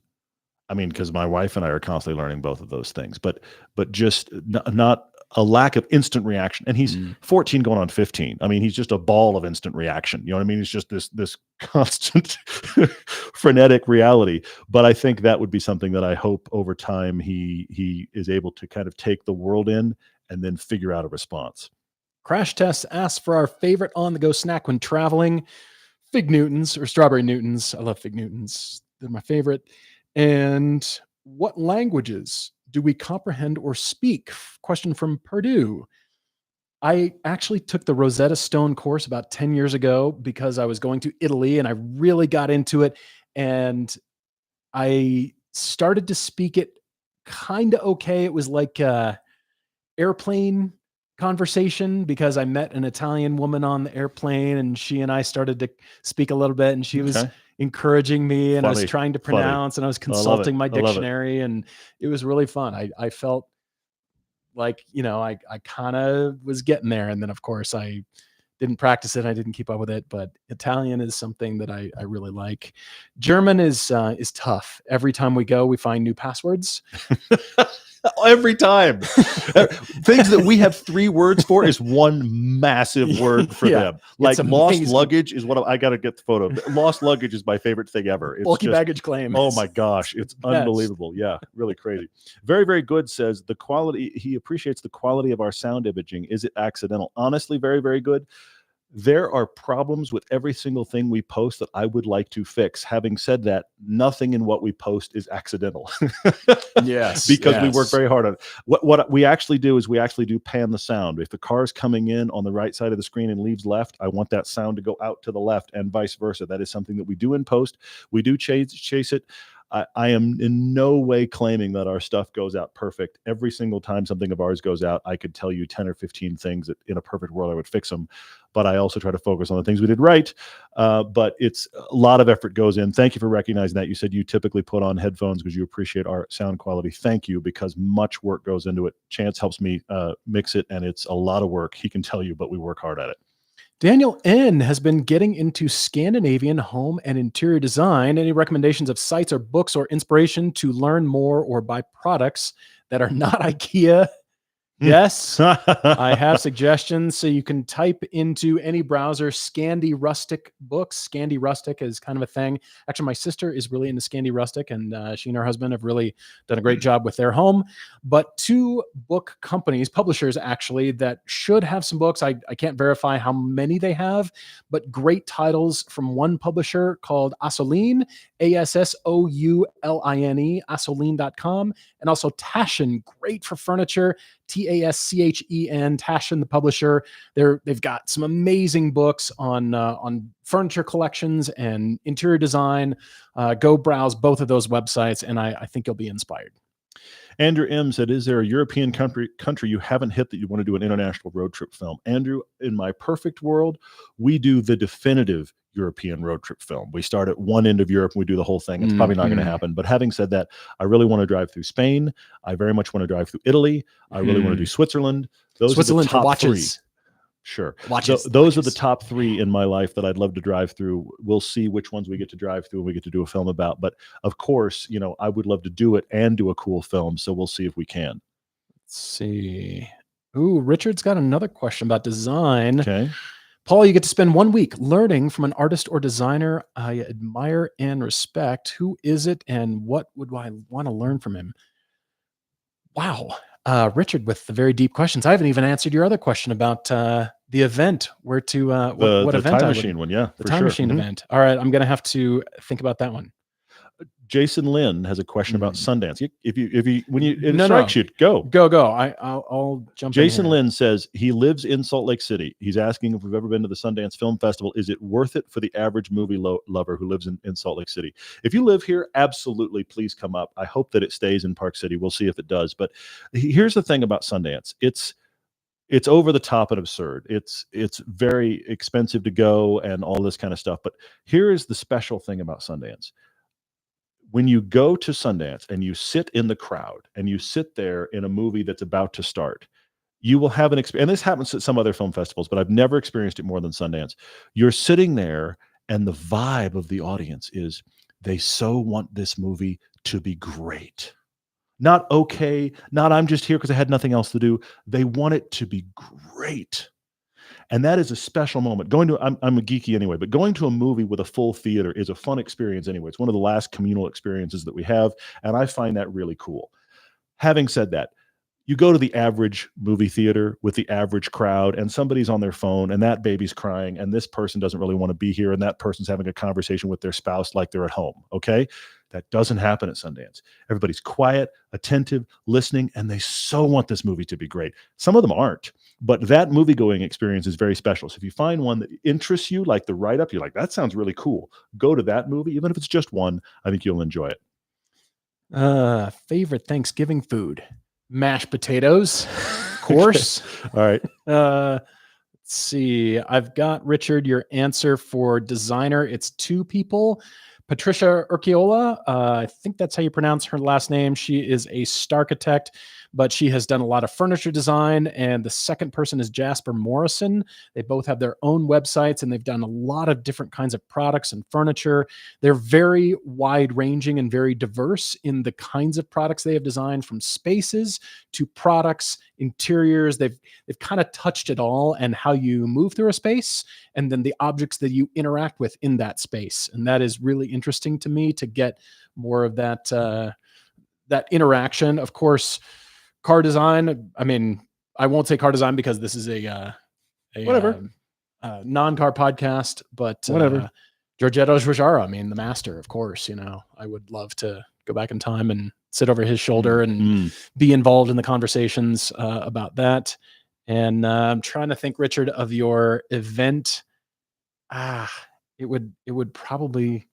I mean, because my wife and I are constantly learning both of those things, but just not a lack of instant reaction. And he's 14 going on 15. I mean, he's just a ball of instant reaction. You know what I mean? He's just this constant frenetic reality. But I think that would be something that I hope over time he is able to kind of take the world in and then figure out a response. Crash Test asks for our favorite on-the-go snack when traveling. Fig Newtons or Strawberry Newtons. I love Fig Newtons. They're my favorite. And what languages do we comprehend or speak? Question from Purdue. I actually took the Rosetta Stone course about 10 years ago because I was going to Italy and I really got into it. And I started to speak it kind of okay. It was like airplane conversation because I met an Italian woman on the airplane and she and I started to speak a little bit and she was encouraging me and I was trying to pronounce and I was consulting my dictionary and it was really fun. I felt like, I kind of was getting there. And then of course I didn't practice it. I didn't keep up with it, but Italian is something that I really like. German is tough. Every time we go, we find new passwords. Every time. Things that we have 3 words for is one massive word for them. Like lost luggage is what I got to get the photo of. Lost luggage is my favorite thing ever. It's bulky baggage claim. Oh my gosh. It's unbelievable. Yeah. Really crazy. Very, very good says the quality. He appreciates the quality of our sound imaging. Is it accidental? Honestly, very, very good. There are problems with every single thing we post that I would like to fix. Having said that, nothing in what we post is accidental. Yes. Because we work very hard on it. What we actually do is we actually do pan the sound. If the car is coming in on the right side of the screen and leaves left, I want that sound to go out to the left and vice versa. That is something that we do in post. We do chase it. I am in no way claiming that our stuff goes out perfect. Every single time something of ours goes out, I could tell you 10 or 15 things that in a perfect world I would fix them. But I also try to focus on the things we did right. But it's a lot of effort goes in. Thank you for recognizing that. You said you typically put on headphones because you appreciate our sound quality. Thank you, because much work goes into it. Chance helps me mix it, and it's a lot of work. He can tell you, but we work hard at it. Daniel N has been getting into Scandinavian home and interior design. Any recommendations of sites or books or inspiration to learn more or buy products that are not IKEA? Yes, I have suggestions. So you can type into any browser Scandi Rustic books. Scandi Rustic is kind of a thing. Actually, my sister is really into Scandi Rustic, and she and her husband have really done a great job with their home. But two book companies, publishers actually, that should have some books. I can't verify how many they have, but great titles from one publisher called Assoline, Assoline, Assoline.com, and also Taschen, great for furniture. Taschen, Taschen, the publisher. They've got some amazing books on furniture collections and interior design. Go browse both of those websites, and I think you'll be inspired. Andrew M said, is there a European country you haven't hit that you want to do an international road trip film? Andrew, in my perfect world, we do the definitive European road trip film. We start at one end of Europe and we do the whole thing. It's probably not going to happen. But having said that, I really want to drive through Spain. I very much want to drive through Italy. I really want to do Switzerland. Those Switzerland are the top for watches. 3. Sure. Watches. Those are the top 3 in my life that I'd love to drive through. We'll see which ones we get to drive through and we get to do a film about. But of course, I would love to do it and do a cool film. So we'll see if we can. Let's see. Ooh, Richard's got another question about design. Okay. Paul, you get to spend 1 week learning from an artist or designer I admire and respect. Who is it, and what would I want to learn from him? Wow. Richard, with the very deep questions. I haven't even answered your other question about the event. Where to what the event? Time Machine one, yeah. The Time Machine event. All right, I'm gonna have to think about that one. Jason Lynn has a question about Sundance. When it No. strikes you, go. I'll jump in Jason here. Lynn says he lives in Salt Lake City. He's asking if we've ever been to the Sundance Film Festival. Is it worth it for the average movie lover who lives in Salt Lake City? If you live here, absolutely, please come up. I hope that it stays in Park City. We'll see if it does. But here's the thing about Sundance. It's over the top and absurd. It's very expensive to go and all this kind of stuff. But here is the special thing about Sundance. When you go to Sundance and you sit in the crowd and you sit there in a movie that's about to start, you will have an experience. And this happens at some other film festivals, but I've never experienced it more than Sundance. You're sitting there and the vibe of the audience is they so want this movie to be great. Not okay, not I'm just here because I had nothing else to do. They want it to be great. And that is a special moment. I'm a geeky anyway, but going to a movie with a full theater is a fun experience anyway. It's one of the last communal experiences that we have, and I find that really cool. Having said that, you go to the average movie theater with the average crowd, and somebody's on their phone, and that baby's crying, and this person doesn't really want to be here, and that person's having a conversation with their spouse like they're at home, okay? That doesn't happen at Sundance. Everybody's quiet, attentive, listening, and they so want this movie to be great. Some of them aren't. But that movie-going experience is very special. So if you find one that interests you, like the write-up, you're like, that sounds really cool. Go to that movie. Even if it's just one, I think you'll enjoy it. Favorite Thanksgiving food? Mashed potatoes, of course. All right. Let's see. I've got, Richard, your answer for designer. It's 2 people. Patricia Urquiola, I think that's how you pronounce her last name. She is a starchitect, but she has done a lot of furniture design. And the second person is Jasper Morrison. They both have their own websites, and they've done a lot of different kinds of products and furniture. They're very wide ranging and very diverse in the kinds of products they have designed, from spaces to products, interiors. They've kind of touched it all, and how you move through a space, and then the objects that you interact with in that space. And that is really interesting to me, to get more of that interaction. Of course, car design. I mean, I won't say car design because this is a whatever non-car podcast, but whatever. Giorgetto Giugiaro, I mean, the master, of course. I would love to go back in time and sit over his shoulder and be involved in the conversations about that. And I'm trying to think, Richard, of your event. It would probably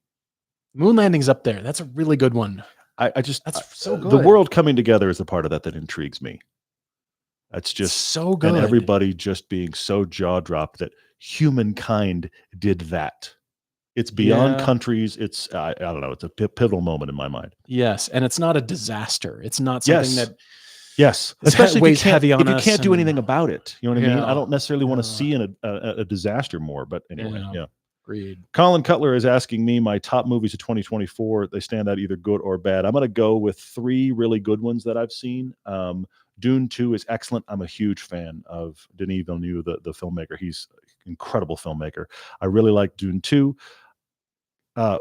Moon landing's up there. That's a really good one. I just That's so the good. world coming together is the part of that intrigues me. That's It's just so good. and everybody just being so jaw dropped that humankind did that. It's beyond Yeah. countries. It's I don't know. It's a pivotal moment in my mind. Yes, and it's not a disaster. It's not something Yes. that Yes, It's especially weighs if you can't, heavy on if you us can't do and- anything about it. You know what I mean? I Yeah. don't necessarily want to Yeah. see a disaster more, but anyway, Yeah. yeah. Agreed. Colin Cutler is asking me my top movies of 2024. They stand out either good or bad. I'm going to go with 3 really good ones that I've seen. Dune 2 is excellent. I'm a huge fan of Denis Villeneuve, the filmmaker. He's an incredible filmmaker. I really like Dune 2.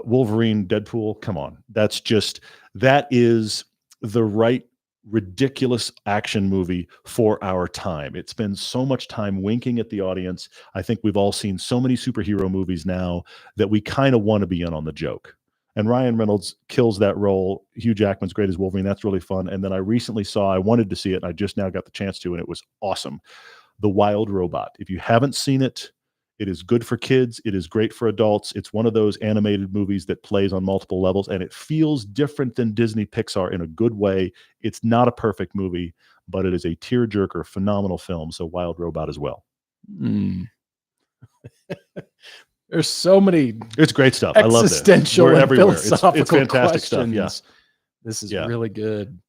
Wolverine, Deadpool, come on. That is the right ridiculous action movie for our time. It spends so much time winking at the audience. I think we've all seen so many superhero movies now that we kind of want to be in on the joke. And Ryan Reynolds kills that role. Hugh Jackman's great as Wolverine. That's really fun. And then I wanted to see it, and I just now got the chance to, and it was awesome. The Wild Robot. If you haven't seen it, it is good for kids. It is great for adults. It's one of those animated movies that plays on multiple levels, and it feels different than Disney Pixar in a good way. It's not a perfect movie, but it is a tearjerker, phenomenal film. So Wild Robot as well. There's so many It's great stuff. I love it. existential We're and everywhere. philosophical It's fantastic stuff. Yeah. questions. This is Yeah. really good.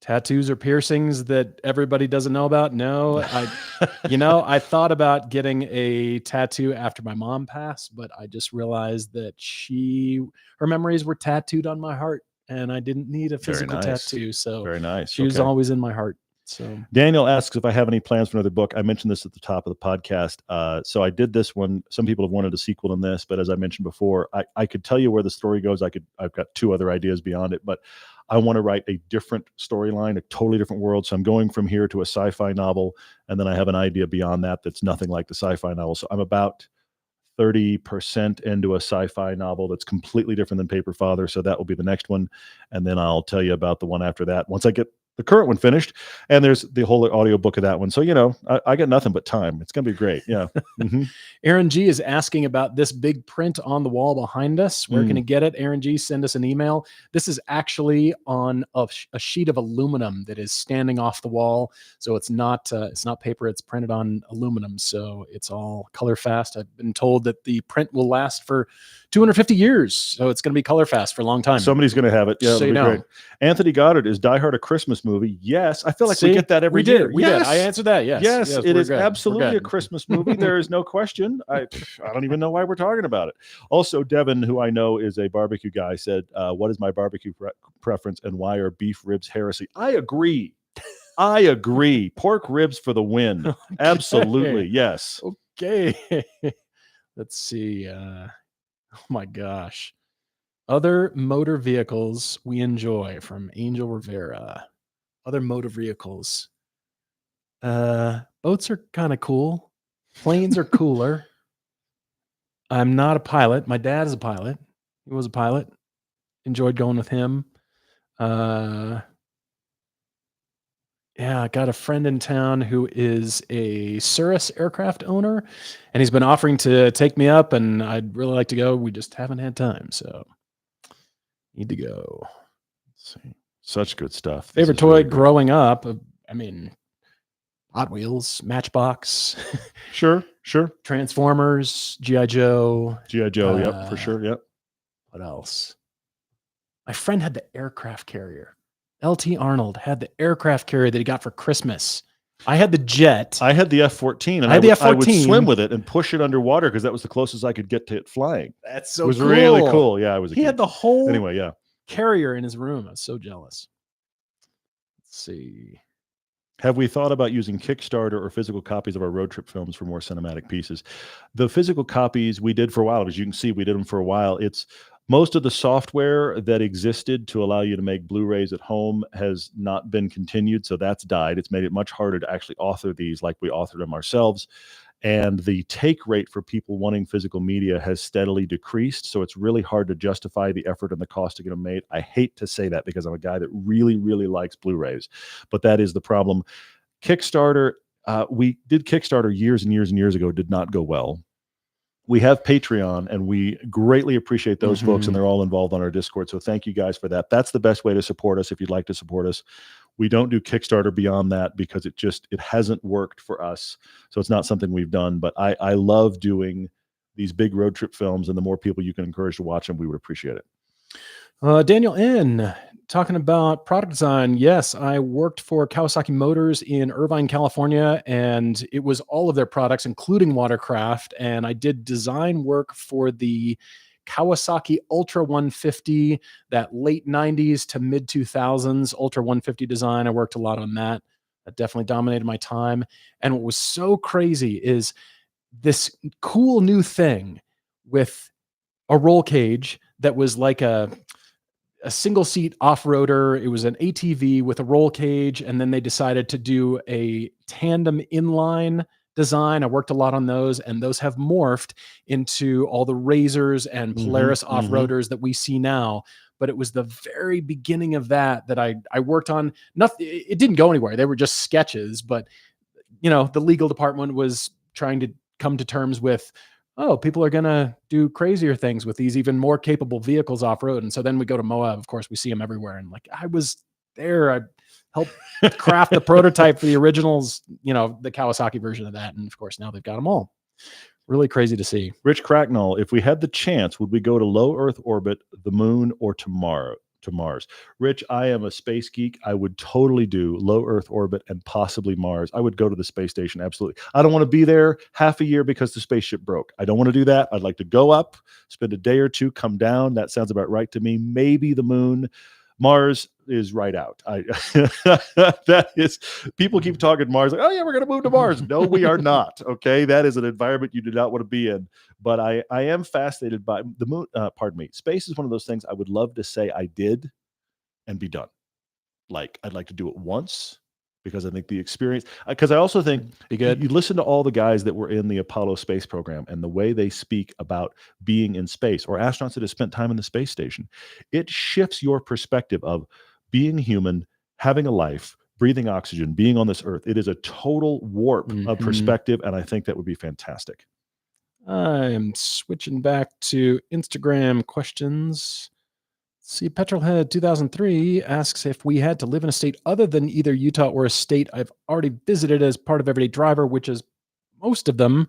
Tattoos or piercings that everybody doesn't know about? No, I thought about getting a tattoo after my mom passed, but I just realized that her memories were tattooed on my heart, and I didn't need a physical nice. tattoo. So Very nice. she was Okay. always in my heart. So Daniel asks if I have any plans for another book. I mentioned this at the top of the podcast. So I did this one. Some people have wanted a sequel in this, but as I mentioned before, I could tell you where the story goes. I've got 2 other ideas beyond it, but I want to write a different storyline, a totally different world. So I'm going from here to a sci-fi novel, and then I have an idea beyond that that's nothing like the sci-fi novel. So I'm about 30% into a sci-fi novel that's completely different than Paper Father. So that will be the next one. And then I'll tell you about the one after that once I get the current one finished. And there's the whole audiobook of that one. So, I got nothing but time. It's going to be great. Yeah. Mhm. Aaron G is asking about this big print on the wall behind us. Where can he get it? Aaron G, send us an email. This is actually on a sheet of aluminum that is standing off the wall. So it's not paper. It's printed on aluminum. So it's all color fast. I've been told that the print will last for 250 years. So it's going to be color fast for a long time. Somebody's going to have it. Yeah, So it'll be great. Anthony Goddard, is Die Hard a Christmas movie? Yes. I feel like we get that every year. We did. I answered that. Yes. Yes, it we're is good. We're absolutely a good. Christmas movie. There is no question. I don't even know why we're talking about it. Also, Devin, who I know is a barbecue guy, said, what is my barbecue preference and why are beef ribs heresy? I agree. Pork ribs for the win. Absolutely. Yes. Okay. Let's see. Oh my gosh. Other motor vehicles we enjoy from Angel Rivera. Other motor vehicles. Boats are kind of cool. Planes are cooler. I'm not a pilot. My dad is a pilot. He was a pilot. Enjoyed going with him. Yeah, I got a friend in town who is a Cirrus aircraft owner, and he's been offering to take me up, and I'd really like to go. We just haven't had time, so need to go. Let's see. Such good stuff. This Favorite is toy really good. growing up? Hot Wheels, Matchbox, Sure. Transformers, G.I. Joe. G.I. Joe. Yep, for sure. Yep. What else? My friend had the aircraft carrier. L.T. Arnold had the aircraft carrier that he got for Christmas. I had the jet. I had the F-14, and I had the I would F-14. swim with it and push it underwater because that was the closest I could get to it flying. That's so It was cool. really cool. Yeah, I was. He had the whole Anyway, yeah. carrier in his room. I was so jealous. Let's see. Have we thought about using Kickstarter or physical copies of our road trip films for more cinematic pieces? The physical copies we did for a while. As you can see, we did them for a while. It's most of the software that existed to allow you to make Blu-rays at home has not been continued, so that's died. It's made it much harder to actually author these like we authored them ourselves. And the take rate for people wanting physical media has steadily decreased. So it's really hard to justify the effort and the cost to get them made. I hate to say that because I'm a guy that really, really likes Blu-rays, but that is the problem. Kickstarter, we did Kickstarter years and years and years ago, did not go well. we have Patreon, and we greatly appreciate those folks, and Mhm. they're all involved on our Discord. So thank you guys for that. That's the best way to support us if you'd like to support us. We don't do Kickstarter beyond that because it hasn't worked for us. So it's not something we've done. But I love doing these big road trip films, and the more people you can encourage to watch them, we would appreciate it. Daniel N. talking about product design. Yes, I worked for Kawasaki Motors in Irvine, California, and it was all of their products, including watercraft. And I did design work for the Kawasaki Ultra 150, that late 90s to mid 2000s Ultra 150 design. I worked a lot on that. That definitely dominated my time. And what was so crazy is this cool new thing with a roll cage that was like a single seat off-roader. It was an ATV with a roll cage, and then they decided to do a tandem inline design. I worked a lot on those, and those have morphed into all the Razors and Polaris off-roaders that we see now. But it was the very beginning of that I worked on. Nothing, it didn't go anywhere. They were just sketches, but the legal department was trying to come to terms with, oh, people are going to do crazier things with these even more capable vehicles off-road. And so then we go to Moab. Of course, we see them everywhere. And like, I was there. I helped craft the prototype for the originals, the Kawasaki version of that. And of course, now they've got them all. Really crazy to see. Rich Cracknell, if we had the chance, would we go to low Earth orbit, the moon, or to Mars? Rich, I am a space geek. I would totally do low Earth orbit and possibly Mars. I would go to the space station. Absolutely. I don't want to be there half a year because the spaceship broke. I don't want to do that. I'd like to go up, spend a day or two, come down. That sounds about right to me. Maybe the moon. Mars is right out. That is, people keep talking Mars, like, oh yeah, we're going to move to Mars. No, we are not. Okay. That is an environment you do not want to be in. But I am fascinated by the moon. Space is one of those things I would love to say I did and be done. Like, I'd like to do it once because I think the experience, because I also think Be good. you listen to all the guys that were in the Apollo space program and the way they speak about being in space, or astronauts that have spent time in the space station, it shifts your perspective of being human, having a life, breathing oxygen, being on this earth. It is a total warp of perspective, and I think that would be fantastic. I'm switching back to Instagram questions. See, Petrolhead 2003 asks if we had to live in a state other than either Utah or a state I've already visited as part of Everyday Driver, which is most of them.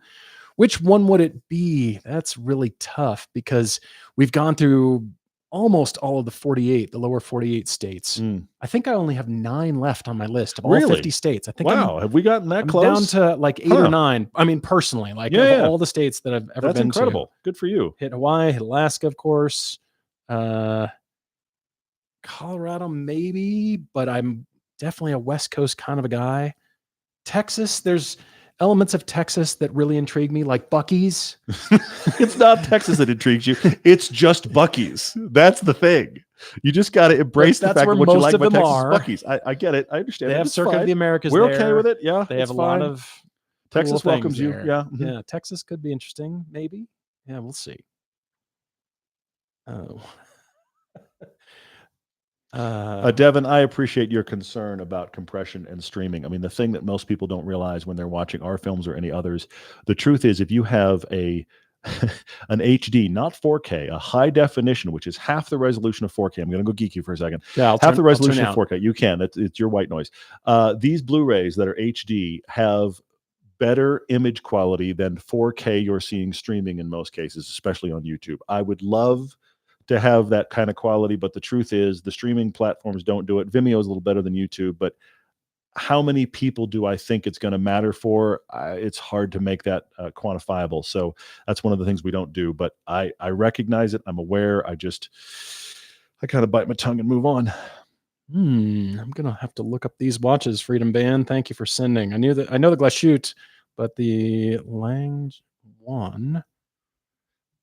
Which one would it be? That's really tough because we've gone through almost all of the lower 48 states. I think I only have 9 left on my list of all Really? 50 states. I think Wow, have we gotten that I'm close? down to like 8 or 9. I mean, personally, like of all the states that I've ever That's been incredible. to. Good for you. Hit Hawaii, hit Alaska, of course. Colorado, maybe, but I'm definitely a West Coast kind of a guy. Texas, there's elements of Texas that really intrigue me, like Buc-ee's. It's not Texas that intrigues you. It's just Buc-ee's. That's the thing. You just got to embrace the fact that what you like about Texas is Buc-ee's. I get it. I understand. They have Circuit of the Americas. We're okay with it. Yeah, they have a lot of Texas cool welcomes you. there. Yeah, yeah. Texas could be interesting. Maybe. Yeah, we'll see. Oh. Devin, I appreciate your concern about compression and streaming. I mean, the thing that most people don't realize when they're watching our films or any others, the truth is if you have an HD, not 4K, a high definition, which is half the resolution of 4K. I'm going to go geeky for a second. Yeah, half the resolution of 4K. You can. It's your white noise. These Blu-rays that are HD have better image quality than 4K you're seeing streaming in most cases, especially on YouTube. I would love to have that kind of quality, but the truth is the streaming platforms don't do it. Vimeo is a little better than YouTube, but how many people do I think it's going to matter for? It's hard to make that quantifiable. So that's one of the things we don't do, but I recognize it. I'm aware. I kind of bite my tongue and move on. I'm going to have to look up these watches, Freedom Band. Thank you for sending. I know the Glashute, but the Lang one.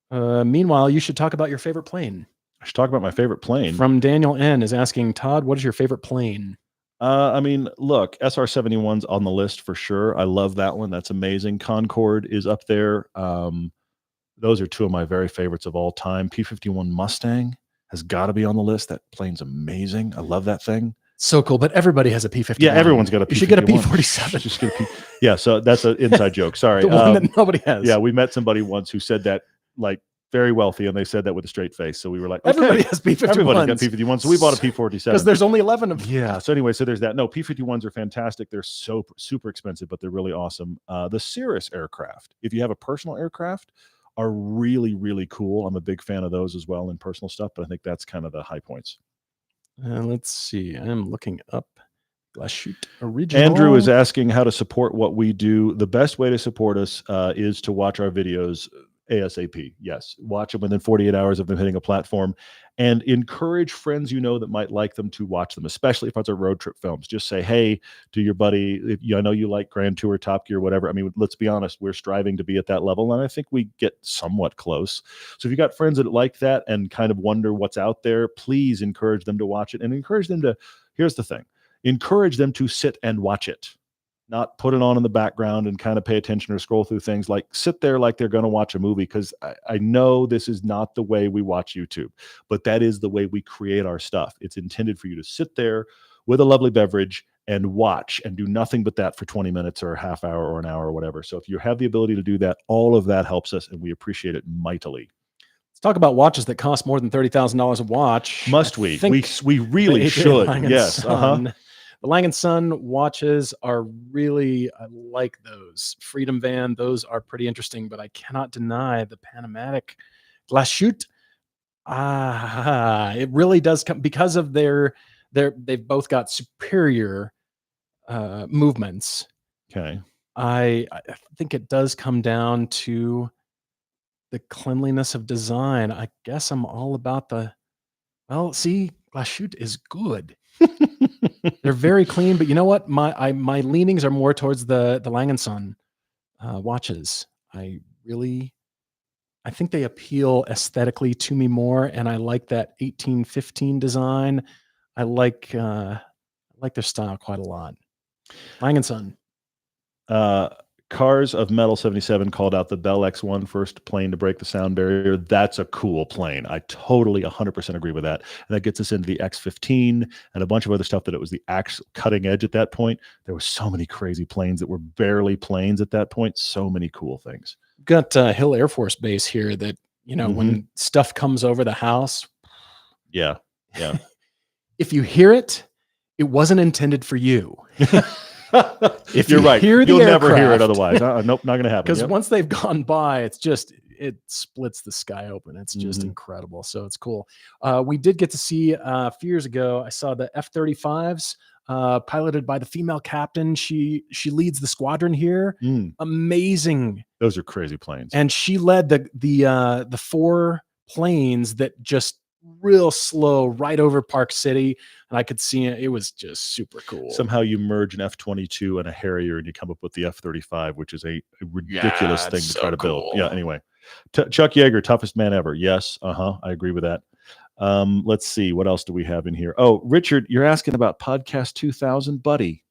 Meanwhile, you should talk about your favorite plane. I should talk about my favorite plane. From Daniel N is asking, Todd, what is your favorite plane? I mean, look, SR-71's on the list for sure. I love that one. That's amazing. Concorde is up there. Those are two of my very favorites of all time. P-51 Mustang has got to be on the list. That plane's amazing. I love that thing. So cool. But everybody has a P-51. Yeah, everyone's got a P-51. You should get a P-47. Just get a yeah, so that's an inside joke. Sorry. The one that nobody has. Yeah, we met somebody once who said that, like, very wealthy, and they said that with a straight face. So we were like, okay, everybody has P-51s. Everybody's got P-51. So we bought a P-47. Because there's only 11 of them. Yeah. So anyway, so there's that. No, P-51s are fantastic. They're so super expensive, but they're really awesome. The Cirrus aircraft, if you have a personal aircraft, are really, really cool. I'm a big fan of those as well in personal stuff, but I think that's kind of the high points. Let's see. I'm looking up Glashütte Original. Andrew is asking how to support what we do. The best way to support us is to watch our videos ASAP. Yes. Watch them within 48 hours of them hitting a platform, and encourage friends you know that might like them to watch them, especially if it's a road trip films. Just say, hey, to your buddy, I know you like Grand Tour, Top Gear, whatever. I mean, let's be honest, we're striving to be at that level, and I think we get somewhat close. So if you got friends that like that and kind of wonder what's out there, please encourage them to watch it, and encourage them to, here's the thing, encourage them to sit and watch it. Not put it on in the background and kind of pay attention or scroll through things. Like, sit there like they're going to watch a movie, because I know this is not the way we watch YouTube, but that is the way we create our stuff. It's intended for you to sit there with a lovely beverage and watch and do nothing but that for 20 minutes or a half hour or an hour or whatever. So if you have the ability to do that, all of that helps us, and we appreciate it mightily. Let's talk about watches that cost more than $30,000 a watch. Must we? We really should. Yes. The Lang & Son watches are really, I like those. Freedom Van, those are pretty interesting, but I cannot deny the Panamatic Glashütte. It really does come because of they've both got superior movements. Okay. I think it does come down to the cleanliness of design. I guess I'm all about Glashütte is good. They're very clean, but you know what? My leanings are more towards the Lang & Son watches. I think they appeal aesthetically to me more, and I like that 1815 design. I like their style quite a lot. Lang & Son. Cars of Metal 77 called out the Bell X1 first plane to break the sound barrier. That's a cool plane. I totally 100% agree with that. And that gets us into the X15 and a bunch of other stuff that it was the actual cutting edge at that point. There were so many crazy planes that were barely planes at that point. So many cool things. Got Hill Air Force Base here that, when stuff comes over the house. Yeah. If you hear it, it wasn't intended for you. If you're right, you'll never hear it otherwise. Nope, not going to happen. Because once they've gone by, it splits the sky open. It's just incredible. So it's cool. We did get to see a few years ago. I saw the F-35s piloted by the female captain. She leads the squadron here. Amazing. Those are crazy planes. And she led the four planes that just real slow right over Park City, and I could see it. It was just super cool. Somehow you merge an F-22 and a Harrier, and you come up with the F-35, which is a ridiculous thing to try to build. Yeah. Anyway, Chuck Yeager, toughest man ever. Yes. I agree with that. Let's see, what else do we have in here? Oh, Richard, you're asking about podcast 2000, buddy.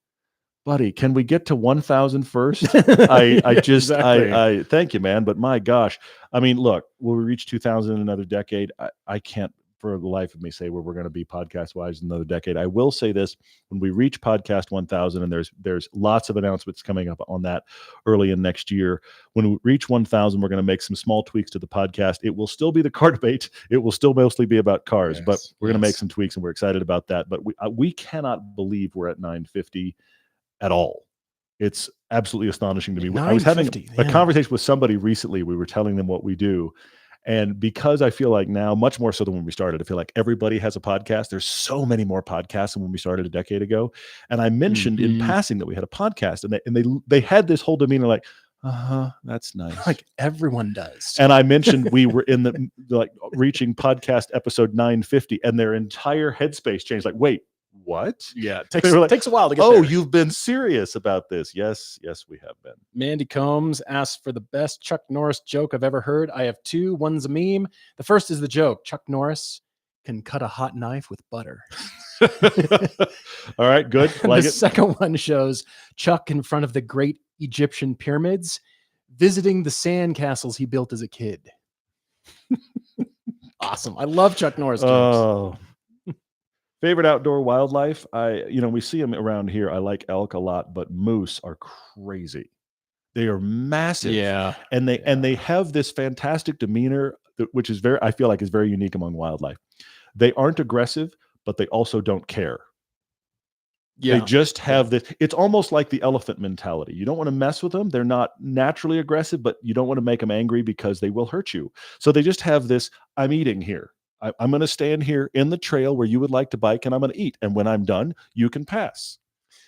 Can we get to 1,000 first? I thank you, man. But my gosh, I mean, look, will we reach 2,000 in another decade? I can't for the life of me say where we're going to be podcast wise in another decade. I will say this: when we reach podcast 1,000, and there's lots of announcements coming up on that early in next year. When we reach 1,000, we're going to make some small tweaks to the podcast. It will still be the car debate. It will still mostly be about cars, but we're going to make some tweaks, and we're excited about that. But we cannot believe we're at 950 at all. It's absolutely astonishing to me. I was having a conversation with somebody recently. We were telling them what we do. And because I feel like now, much more so than when we started, I feel like everybody has a podcast. There's so many more podcasts than when we started a decade ago. And I mentioned in passing that we had a podcast, and they had this whole demeanor like, that's nice. Like everyone does. And I mentioned we were in the reaching podcast episode 950, and their entire headspace changed. Like, wait, what? Yeah, it takes a while to get there. Oh, you've been serious about this. Yes, we have been. Mandy Combs asks for the best Chuck Norris joke I've ever heard. I have two. One's a meme. The first is the joke. Chuck Norris can cut a hot knife with butter. All right, good. The second one shows Chuck in front of the great Egyptian pyramids, visiting the sand castles he built as a kid. Awesome. I love Chuck Norris jokes. Oh. Favorite outdoor wildlife? We see them around here. I like elk a lot, but moose are crazy. They are massive. Yeah. And they have this fantastic demeanor, which is I feel like is very unique among wildlife. They aren't aggressive, but they also don't care. Yeah. They just have this. It's almost like the elephant mentality. You don't want to mess with them. They're not naturally aggressive, but you don't want to make them angry because they will hurt you. So they just have this, I'm eating here. I'm going to stand here in the trail where you would like to bike, and I'm going to eat. And when I'm done, you can pass.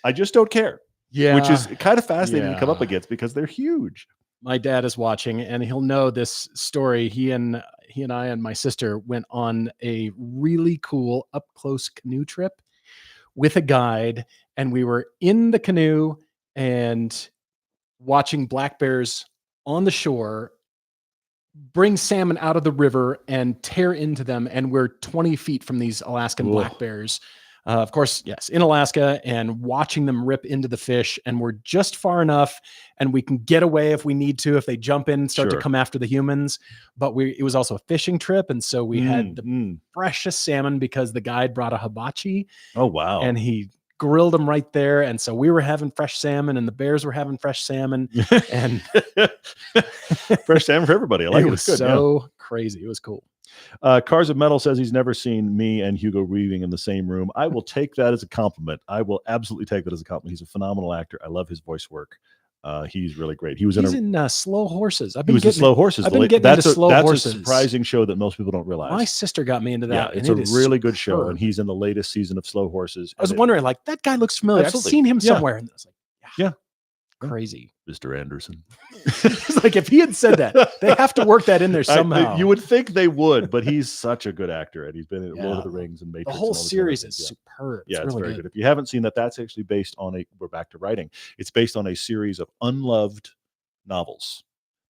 I just don't care. Yeah. Which is kind of fascinating to come up Yeah. against because they're huge. My dad is watching, and he'll know this story. He and I and my sister went on a really cool up close canoe trip with a guide, and we were in the canoe and watching black bears on the shore bring salmon out of the river and tear into them. And we're 20 feet from these Alaskan Whoa. black bears. Of course, yes, in Alaska, and watching them rip into the fish. And we're just far enough, and we can get away if we need to, if they jump in and start Sure. to come after the humans. But it was also a fishing trip. And so we had the freshest salmon because the guide brought a hibachi. Oh, wow. And he grilled them right there. And so we were having fresh salmon, and the bears were having fresh salmon. And fresh salmon for everybody. I like it. It was It's good. so crazy. It was cool. Cars of Metal says he's never seen me and Hugo Weaving in the same room. I will take that as a compliment. I will absolutely take that as a compliment. He's a phenomenal actor. I love his voice work. He's really great. He's in Slow Horses. He was in Slow Horses. I've been getting into Slow Horses. That's a surprising show that most people don't realize. My sister got me into that. Yeah, it's a really good show, and he's in the latest season of Slow Horses. I was wondering, like, that guy looks familiar. Absolutely. I've seen him somewhere. And I was like, yeah. Crazy. Mr. Anderson. It's like, if he had said that, they have to work that in there somehow. You would think they would, but he's such a good actor, and he's been in Lord of the Rings and Matrix. The whole and all these series other is things. superb. Yeah, it's really very good. If you haven't seen that, that's actually based on we're back to writing. It's based on a series of unloved novels.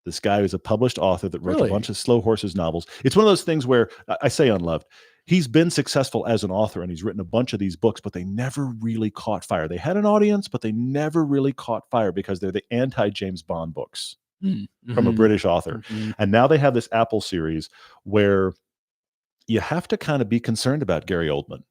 This guy is a published author that wrote a bunch of Slow Horses novels. It's one of those things where I say unloved. He's been successful as an author, and he's written a bunch of these books, but they never really caught fire. They had an audience, but they never really caught fire because they're the anti-James Bond books from a British author. And now they have this Apple series where you have to kind of be concerned about Gary Oldman.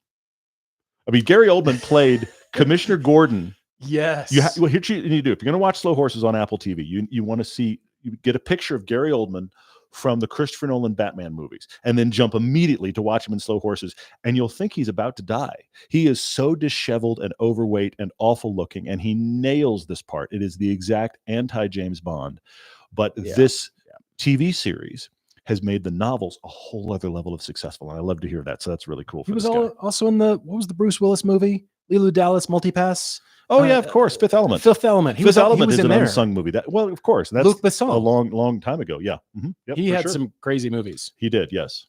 I mean, Gary Oldman played Commissioner Gordon. Yes. Here's what you need to do. If you're going to watch Slow Horses on Apple TV, you want to get a picture of Gary Oldman from the Christopher Nolan Batman movies, and then jump immediately to watch him in Slow Horses, and you'll think he's about to die. He is so disheveled and overweight and awful looking, and he nails this part. It is the exact anti-James Bond. But this TV series has made the novels a whole other level of successful, and I love to hear that. So that's really cool. He was also in what was the Bruce Willis movie? Leeloo Dallas Multipass. Oh yeah, of course. Fifth Element. Fifth Element. Fifth Element is an unsung movie. Of course. That's Luc Besson. A long time ago. Yeah. Yep, he had some crazy movies. He did. Yes.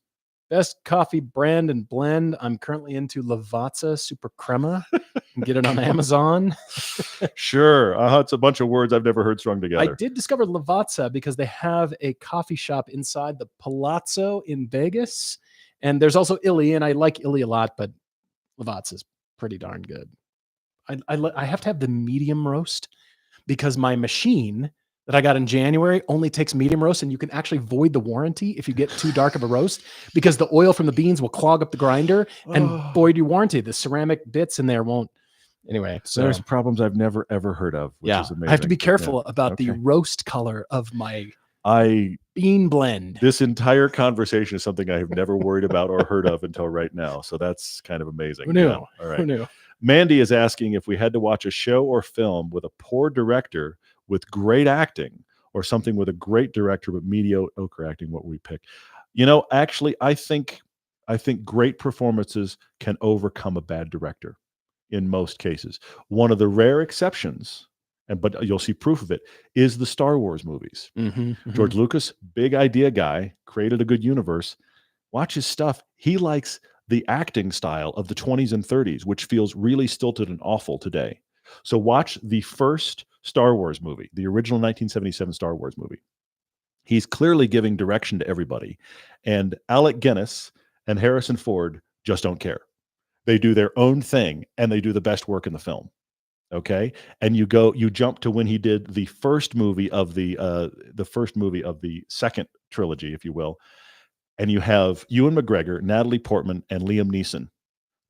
Best coffee brand and blend. I'm currently into Lavazza Super Crema. You can get it on Amazon. Sure. It's a bunch of words I've never heard strung together. I did discover Lavazza because they have a coffee shop inside the Palazzo in Vegas. And there's also Illy, and I like Illy a lot, but Lavazza is pretty darn good. I have to have the medium roast because my machine that I got in January only takes medium roast, and you can actually void the warranty if you get too dark of a roast because the oil from the beans will clog up the grinder and void your warranty. The ceramic bits in there won't. Anyway, so there's problems I've never ever heard of, which is amazing. I have to be careful about the roast color of my bean blend. This entire conversation is something I have never worried about or heard of until right now. So that's kind of amazing. Who knew? Yeah. All right. Who knew? Mandy is asking if we had to watch a show or film with a poor director with great acting, or something with a great director but mediocre acting, what would we pick? Actually, I think great performances can overcome a bad director in most cases. One of the rare exceptions, but you'll see proof of it, is the Star Wars movies. George Lucas, big idea guy, created a good universe. Watch his stuff. He likes the acting style of the 20s and 30s, which feels really stilted and awful today. So watch the first Star Wars movie, the original 1977 Star Wars movie. He's clearly giving direction to everybody. And Alec Guinness and Harrison Ford just don't care. They do their own thing, and they do the best work in the film. Okay. And you jump to when he did the first movie of the second trilogy, if you will. And you have Ewan McGregor, Natalie Portman, and Liam Neeson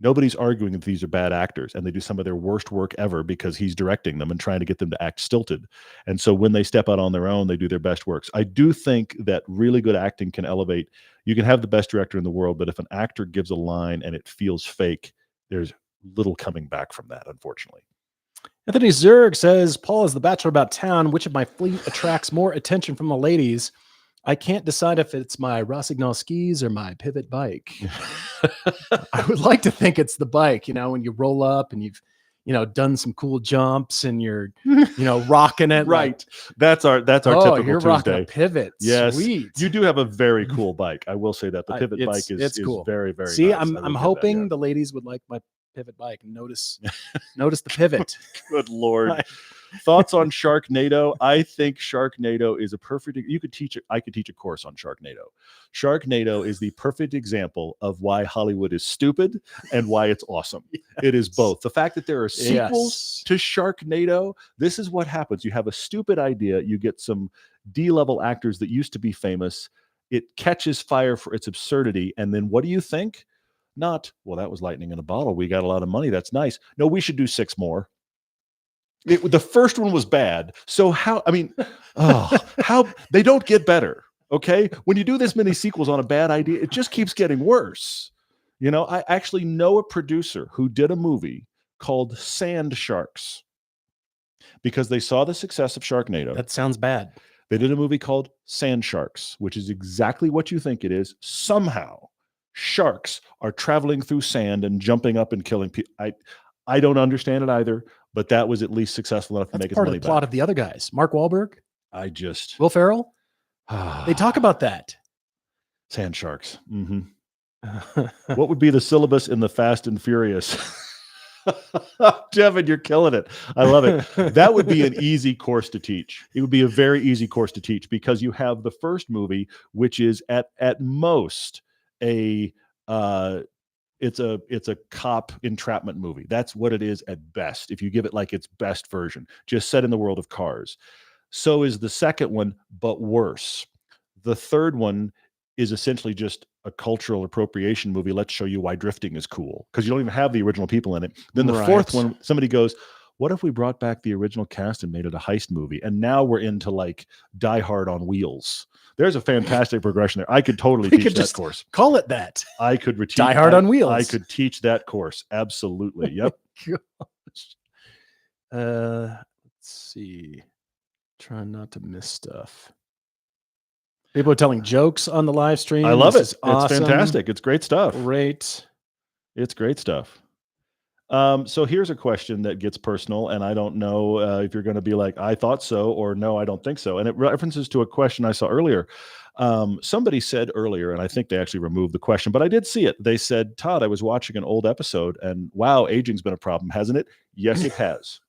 Nobody's arguing that these are bad actors, and they do some of their worst work ever because he's directing them and trying to get them to act stilted. And so when they step out on their own, they do their best works. I do think that really good acting can elevate. You can have the best director in the world, but if an actor gives a line and it feels fake, there's little coming back from that, unfortunately. Anthony Zerg says, Paul is the Bachelor About Town. Which of my fleet attracts more attention from the ladies? I can't decide if it's my Rossignol skis or my pivot bike. I would like to think it's the bike, when you roll up and you've, done some cool jumps and you're, rocking it. Right. That's our Oh, typical you're rocking Tuesday. a pivot. Yes. Sweet. You do have a very cool bike. I will say that the pivot It's- bike it's is cool. very, very See, nice. I I'm will give that, hoping yeah. the ladies would like my pivot bike. Notice the pivot. Good Lord. Thoughts on Sharknado? I think Sharknado is a perfect. I could teach a course on Sharknado. Sharknado is the perfect example of why Hollywood is stupid and why it's awesome. It is both. The fact that there are sequels to Sharknado, this is what happens. You have a stupid idea, you get some D-level actors that used to be famous. It catches fire for its absurdity, and then what do you think? Not, well, that was lightning in a bottle. We got a lot of money. That's nice. No, we should do 6 more. The first one was bad. So how they don't get better. Okay. When you do this many sequels on a bad idea, it just keeps getting worse. I actually know a producer who did a movie called Sand Sharks because they saw the success of Sharknado. That sounds bad. They did a movie called Sand Sharks, which is exactly what you think it is. Somehow sharks are traveling through sand and jumping up and killing people. I don't understand it either, but that was at least successful enough to make its part of money the plot back. of the other guys. Mark Wahlberg, Will Will Ferrell. They talk about that. Sand Sharks. What would be the syllabus in the Fast and Furious? Devin, you're killing it. I love it. That would be an easy course to teach. It would be a very easy course to teach because you have the first movie, which is at most it's a cop entrapment movie. That's what it is at best. If you give it like its best version, just set in the world of cars. So is the second one, but worse. The third one is essentially just a cultural appropriation movie. Let's show you why drifting is cool because you don't even have the original people in it. Then the fourth one, somebody goes, what if we brought back the original cast and made it a heist movie? And now we're into like Die Hard on wheels. There's a fantastic progression there. I could totally teach that course. Call it that. I could Die Hard on wheels. I could teach that course. Absolutely. Yep. Let's see. Trying not to miss stuff. People are telling jokes on the live stream. I love it. It's awesome. fantastic. It's great stuff. Great. It's great stuff. So here's a question that gets personal, and I don't know if you're going to be like, I thought so, or no, I don't think so. And it references to a question I saw earlier. Somebody said earlier, and I think they actually removed the question, but I did see it. They said, Todd, I was watching an old episode, and wow, aging's been a problem, hasn't it? Yes, it has.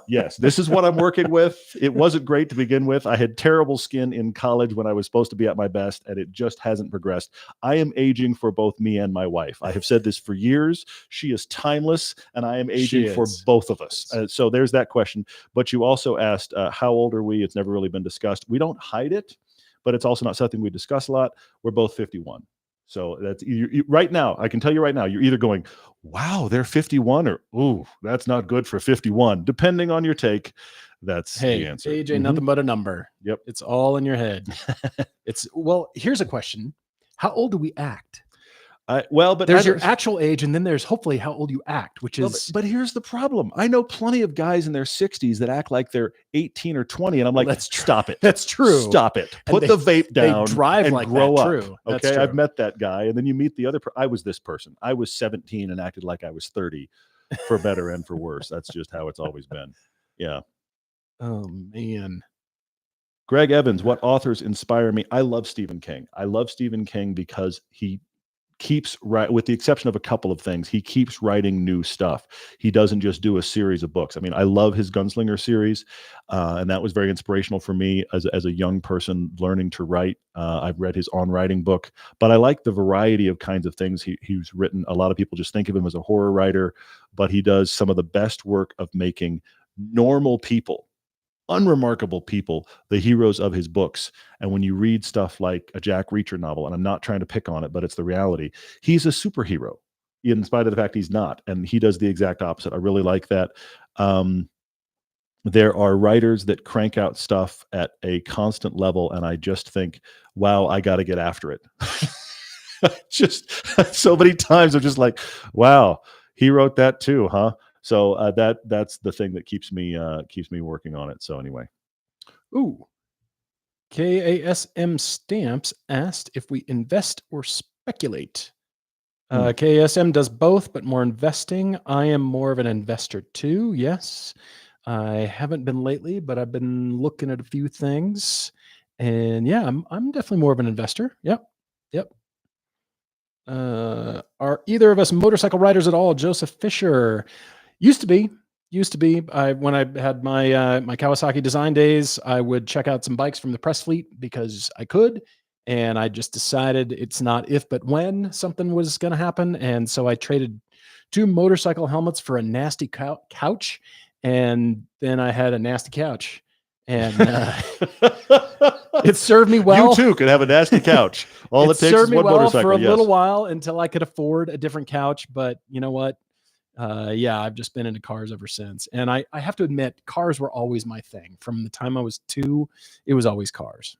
Yes, this is what I'm working with. It wasn't great to begin with. I had terrible skin in college when I was supposed to be at my best, and it just hasn't progressed. I am aging for both me and my wife. I have said this for years. She is timeless, and I am aging for both of us. So there's that question. But you also asked, how old are we? It's never really been discussed. We don't hide it, but it's also not something we discuss a lot. We're both 51. So that's right now. I can tell you right now, you're either going, wow, they're 51, or ooh, that's not good for 51. Depending on your take, that's the answer. Age ain't nothing but a number. Yep. It's all in your head. Here's a question. How old do we act? But there's your actual age, and then there's hopefully how old you act, which is. But here's the problem. I know plenty of guys in their 60s that act like they're 18 or 20, and I'm like, stop it. That's true. Stop it. Put the vape down. They drive and like grow that. up. True. Okay, I've met that guy, and then you meet the other. I was this person. I was 17 and acted like I was 30, for better and for worse. That's just how it's always been. Yeah. Oh man. Greg Evans, what authors inspire me? I love Stephen King. I love Stephen King because he keeps with the exception of a couple of things, he keeps writing new stuff. He doesn't just do a series of books. I mean, I love his Gunslinger series, and that was very inspirational for me as a young person learning to write. I've read his On Writing book, but I like the variety of kinds of things he's written. A lot of people just think of him as a horror writer, but he does some of the best work of making normal people, unremarkable people, the heroes of his books. And when you read stuff like a Jack Reacher novel, and I'm not trying to pick on it, but it's the reality, he's a superhero. in spite of the fact he's not, and he does the exact opposite. I really like that. There are writers that crank out stuff at a constant level, and I just think, wow, I got to get after it. Just so many times I'm just like, wow, he wrote that too, huh? So that's the thing that keeps me working on it. So anyway, Ooh. KASM Stamps asked if we invest or speculate. KASM does both, but more investing. I am more of an investor too. Yes. I haven't been lately, but I've been looking at a few things. And yeah, I'm definitely more of an investor. Yep. Yep. Are either of us motorcycle riders at all? Joseph Fisher. Used to be. When I had my my Kawasaki design days, I would check out some bikes from the press fleet because I could, and I just decided it's not if but when something was going to happen, and so I traded 2 motorcycle helmets for a nasty couch, and then I had a nasty couch, and it served me well. You too could have a nasty couch. All it takes is one motorcycle for a little while until I could afford a different couch. But you know what? Yeah, I've just been into cars ever since. And I have to admit, cars were always my thing. From the time I was 2, it was always cars.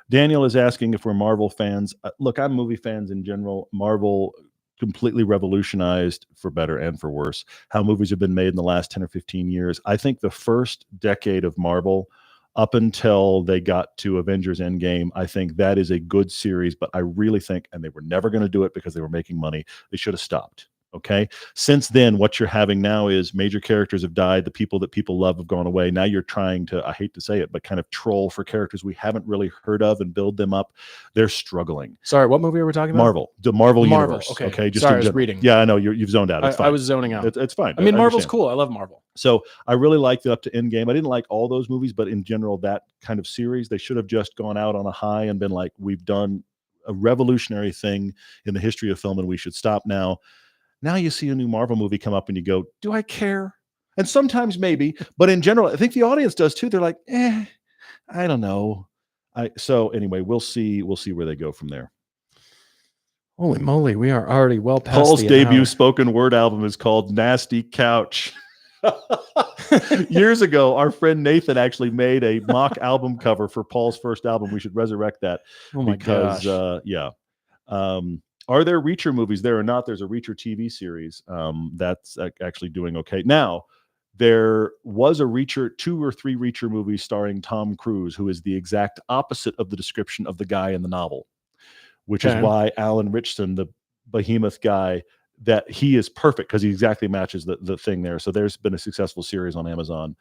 Daniel is asking if we're Marvel fans. Look, I'm movie fans in general. Marvel completely revolutionized, for better and for worse, how movies have been made in the last 10 or 15 years. I think the first decade of Marvel, up until they got to Avengers Endgame, I think that is a good series, but I really think, and they were never going to do it because they were making money, they should have stopped. Okay. Since then, what you're having now is major characters have died. The people that people love have gone away. Now you're trying to, I hate to say it, but kind of troll for characters we haven't really heard of and build them up. They're struggling. Sorry, what movie are we talking about? Marvel, the Marvel universe. Okay. Just sorry, I was reading. Yeah, I know you've zoned out. It's fine. I was zoning out. It's fine. I mean, Marvel's cool. I love Marvel. So I really liked it up to Endgame. I didn't like all those movies, but in general, that kind of series, they should have just gone out on a high and been like, we've done a revolutionary thing in the history of film and we should stop now. Now you see a new Marvel movie come up and you go, do I care? And sometimes maybe, but in general, I think the audience does too. They're like, I don't know. So anyway, we'll see where they go from there. Holy moly, we are already well past Paul's debut spoken word album is called Nasty Couch. Years ago, our friend Nathan actually made a mock album cover for Paul's first album. We should resurrect that. Oh my gosh. Are there Reacher movies? There are not. There's a Reacher TV series that's actually doing okay. Now, there was a Reacher, 2 or 3 Reacher movies starring Tom Cruise, who is the exact opposite of the description of the guy in the novel, which is why Alan Richson, the behemoth guy, that he is perfect because he exactly matches the thing there. So there's been a successful series on Amazon.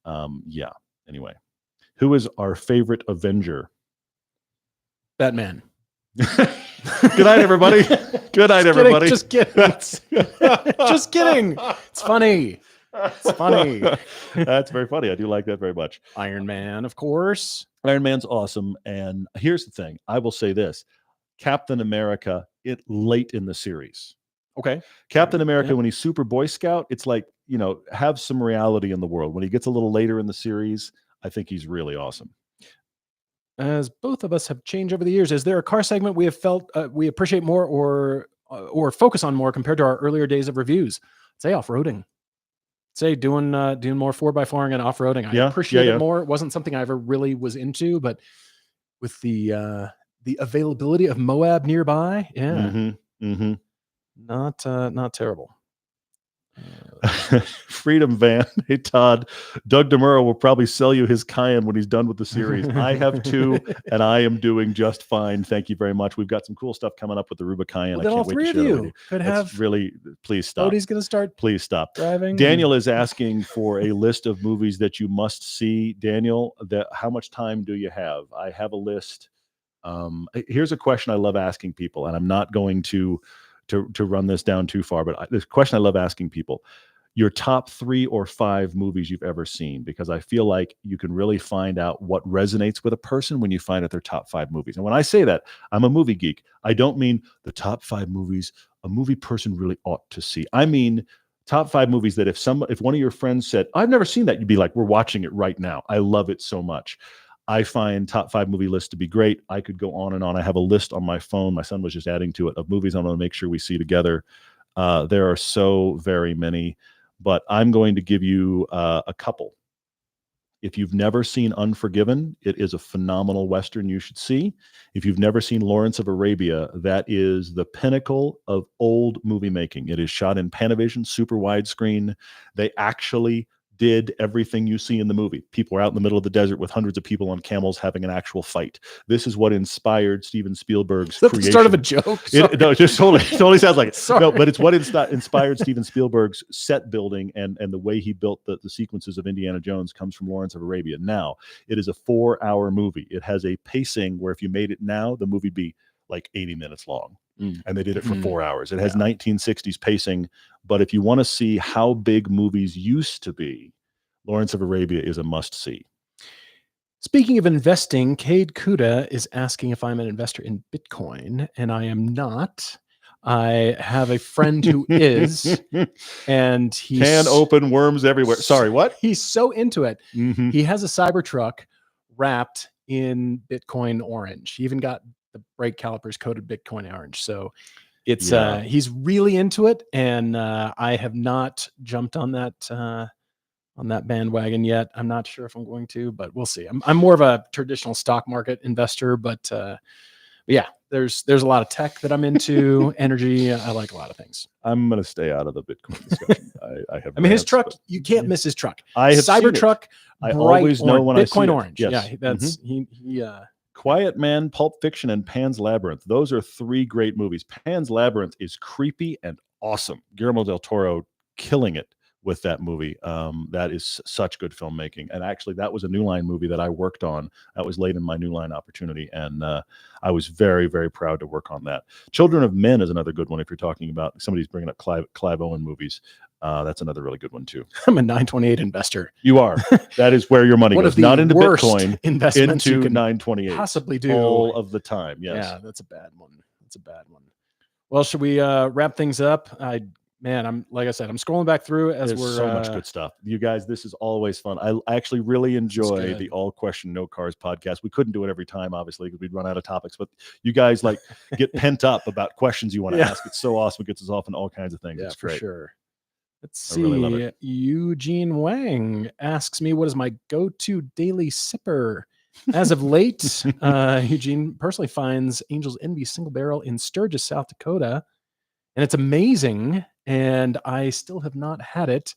Anyway, who is our favorite Avenger? Batman. Good night, everybody. Good night, everybody. Just kidding. Just kidding. It's funny. It's funny. That's very funny. I do like that very much. Iron Man, of course. Iron Man's awesome. And here's the thing. I will say this. Captain America, late in the series. Okay. Captain America, when he's super Boy Scout, it's like, have some reality in the world. When he gets a little later in the series, I think he's really awesome. As both of us have changed over the years, is there a car segment we have felt we appreciate more or focus on more compared to our earlier days of reviews? Say off-roading. Say doing more 4x4ing and off-roading. I appreciate it more. It wasn't something I ever really was into, but with the availability of Moab nearby, not terrible. Freedom Van. Hey, Todd. Doug DeMuro will probably sell you his Cayenne when he's done with the series. I have 2, and I am doing just fine. Thank you very much. We've got some cool stuff coming up with the Ruba Cayenne. Well, I can't wait to share you could have. Really, please stop. Cody's going to start. Please stop. Driving. Daniel is asking for a list of movies that you must see. Daniel, how much time do you have? I have a list. Here's a question I love asking people, and I'm not going to run this down too far, but this question I love asking people: your top 3 or 5 movies you've ever seen, because I feel like you can really find out what resonates with a person when you find out their top 5 movies. And when I say that, I'm a movie geek. I don't mean the top 5 movies a movie person really ought to see. I mean top 5 movies that if one of your friends said, I've never seen that, you'd be like, we're watching it right now. I love it so much. I find top 5 movie lists to be great. I could go on and on. I have a list on my phone. My son was just adding to it of movies I want to make sure we see together. There are so very many, but I'm going to give you a couple. If you've never seen Unforgiven, it is a phenomenal Western you should see. If you've never seen Lawrence of Arabia, that is the pinnacle of old movie making. It is shot in Panavision, super widescreen. They actually did everything you see in the movie. People are out in the middle of the desert with hundreds of people on camels having an actual fight. This is what inspired Steven Spielberg's Is that creation. the start of a joke? No, it just totally sounds like it. Sorry. No, but it's what inspired Steven Spielberg's set building and the way he built the sequences of Indiana Jones comes from Lawrence of Arabia. Now, it is a 4-hour movie. It has a pacing where if you made it now, the movie'd be like 80 minutes long. And they did it for 4 hours. It has 1960s pacing. But if you want to see how big movies used to be, Lawrence of Arabia is a must-see. Speaking of investing, Cade Kuda is asking if I'm an investor in Bitcoin, and I am not. I have a friend who is, and he Can open worms everywhere. Sorry, what? He's so into it. Mm-hmm. He has a Cybertruck wrapped in Bitcoin orange. He even got the brake calipers coated Bitcoin orange. So it's he's really into it, and I have not jumped on that bandwagon yet. I'm not sure if I'm going to, but we'll see. I'm more of a traditional stock market investor, but yeah, there's a lot of tech that I'm into, energy. I like a lot of things. I'm going to stay out of the Bitcoin discussion. I have. I mean, his truck, you can't miss his truck. I have Cybertruck. I always know when I see Bitcoin it. orange. Yes. Yeah, that's he. Quiet Man, Pulp Fiction, and Pan's Labyrinth. Those are 3 great movies. Pan's Labyrinth is creepy and awesome. Guillermo del Toro killing it with that movie. That is such good filmmaking. And actually, that was a New Line movie that I worked on. That was late in my New Line opportunity. And I was very, very proud to work on that. Children of Men is another good one if you're talking about somebody's bringing up Clive Owen movies. That's another really good one, too. I'm a 928 investor. You are. That is where your money goes. Not into Bitcoin, investments into you can 928. possibly do all of the time. Yes. Yeah, that's a bad one. That's a bad one. Well, should we wrap things up? I'm like I said, I'm scrolling back through as There's so much good stuff. You guys, this is always fun. I actually really enjoy the All Question No Cars podcast. We couldn't do it every time, obviously, because we'd run out of topics. But you guys like get pent up about questions you want to ask. It's so awesome. It gets us off in all kinds of things. Yeah, it's great. For sure. Let's see. I really love it. Eugene Wang asks me, what is my go-to daily sipper? As of late, Eugene personally finds Angel's Envy Single Barrel in Sturgis, South Dakota. And it's amazing. And I still have not had it.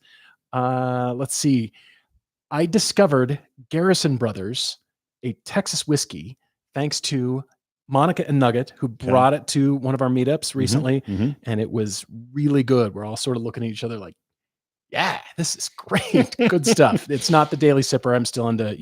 Let's see. I discovered Garrison Brothers, a Texas whiskey, thanks to Monica and Nugget, who brought it to one of our meetups recently. And it was really good. We're all sort of looking at each other like, yeah, this is great. Good stuff. It's not the daily sipper. I'm still into,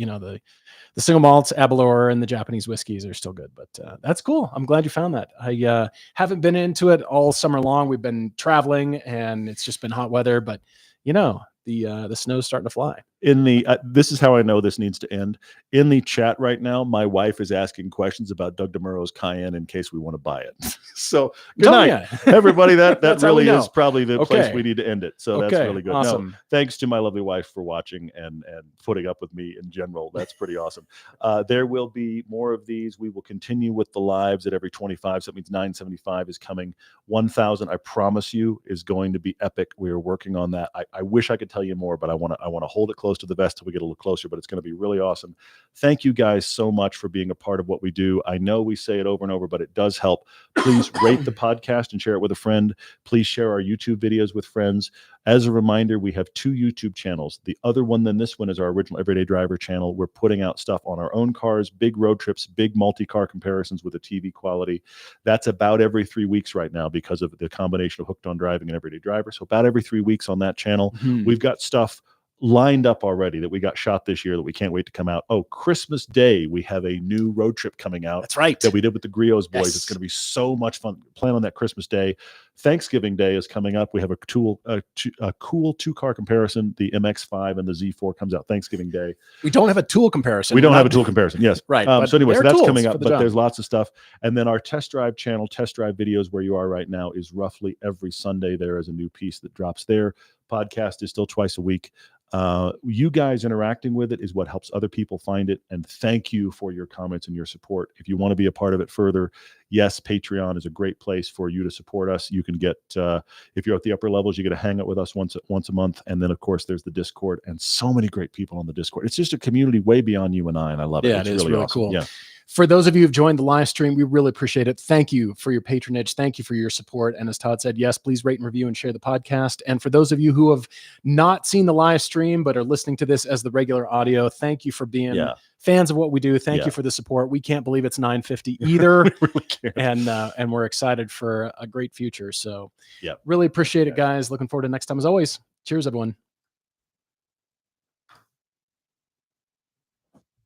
the single malts, Aberlour, and the Japanese whiskeys are still good, but that's cool. I'm glad you found that. I haven't been into it all summer long. We've been traveling and it's just been hot weather, but the snow's starting to fly. In the this is how I know this needs to end. In the chat right now, my wife is asking questions about Doug DeMuro's Cayenne in case we want to buy it. So good night, everybody. That really is probably the place we need to end it. So that's really good. Awesome. No, thanks to my lovely wife for watching and putting up with me in general. That's pretty awesome. There will be more of these. We will continue with the lives at every 25. So that means 975 is coming. 1,000, I promise you, is going to be epic. We are working on that. I wish I could tell you more, but I want to hold it close to the vest till we get a little closer, but it's going to be really awesome. Thank you guys so much for being a part of what we do. I know we say it over and over, but it does help. Please rate the podcast and share it with a friend. Please share our YouTube videos with friends. As a reminder, we have 2 YouTube channels. The other one than this one is our original Everyday Driver channel. We're putting out stuff on our own cars, big road trips, big multi-car comparisons with a TV quality. That's about every 3 weeks right now because of the combination of Hooked on Driving and Everyday Driver. So about every 3 weeks on that channel. We've got stuff lined up already that we got shot this year that we can't wait to come out. Oh, Christmas Day, we have a new road trip coming out. That's right. That we did with the Griots boys. Yes. It's going to be so much fun. Plan on that Christmas Day. Thanksgiving Day is coming up. We have a cool 2-car comparison. The MX-5 and the Z4 comes out Thanksgiving Day. We don't have a tool comparison. We don't have a tool comparison. Yes. Right. So anyway, so that's coming up, but job. There's lots of stuff. And then our test drive channel, test drive videos where you are right now is roughly every Sunday. There is a new piece that drops there. Podcast is still twice a week. You guys interacting with it is what helps other people find it. And thank you for your comments and your support. If you want to be a part of it further, yes, Patreon is a great place for you to support us. You can get, if you're at the upper levels, you get to hang out with us once a month. And then, of course, there's the Discord, and so many great people on the Discord. It's just a community way beyond you and I love it. Yeah, It's it is really awesome. cool. Yeah. For those of you who've joined the live stream, we really appreciate it. Thank you for your patronage. Thank you for your support. And as Todd said, yes, please rate and review and share the podcast. And for those of you who have not seen the live stream but are listening to this as the regular audio, thank you for being fans of what we do. Thank you for the support. We can't believe it's 9:50 either. Really care. And we're excited for a great future. So yeah, really appreciate it, guys. Looking forward to next time as always. Cheers, everyone.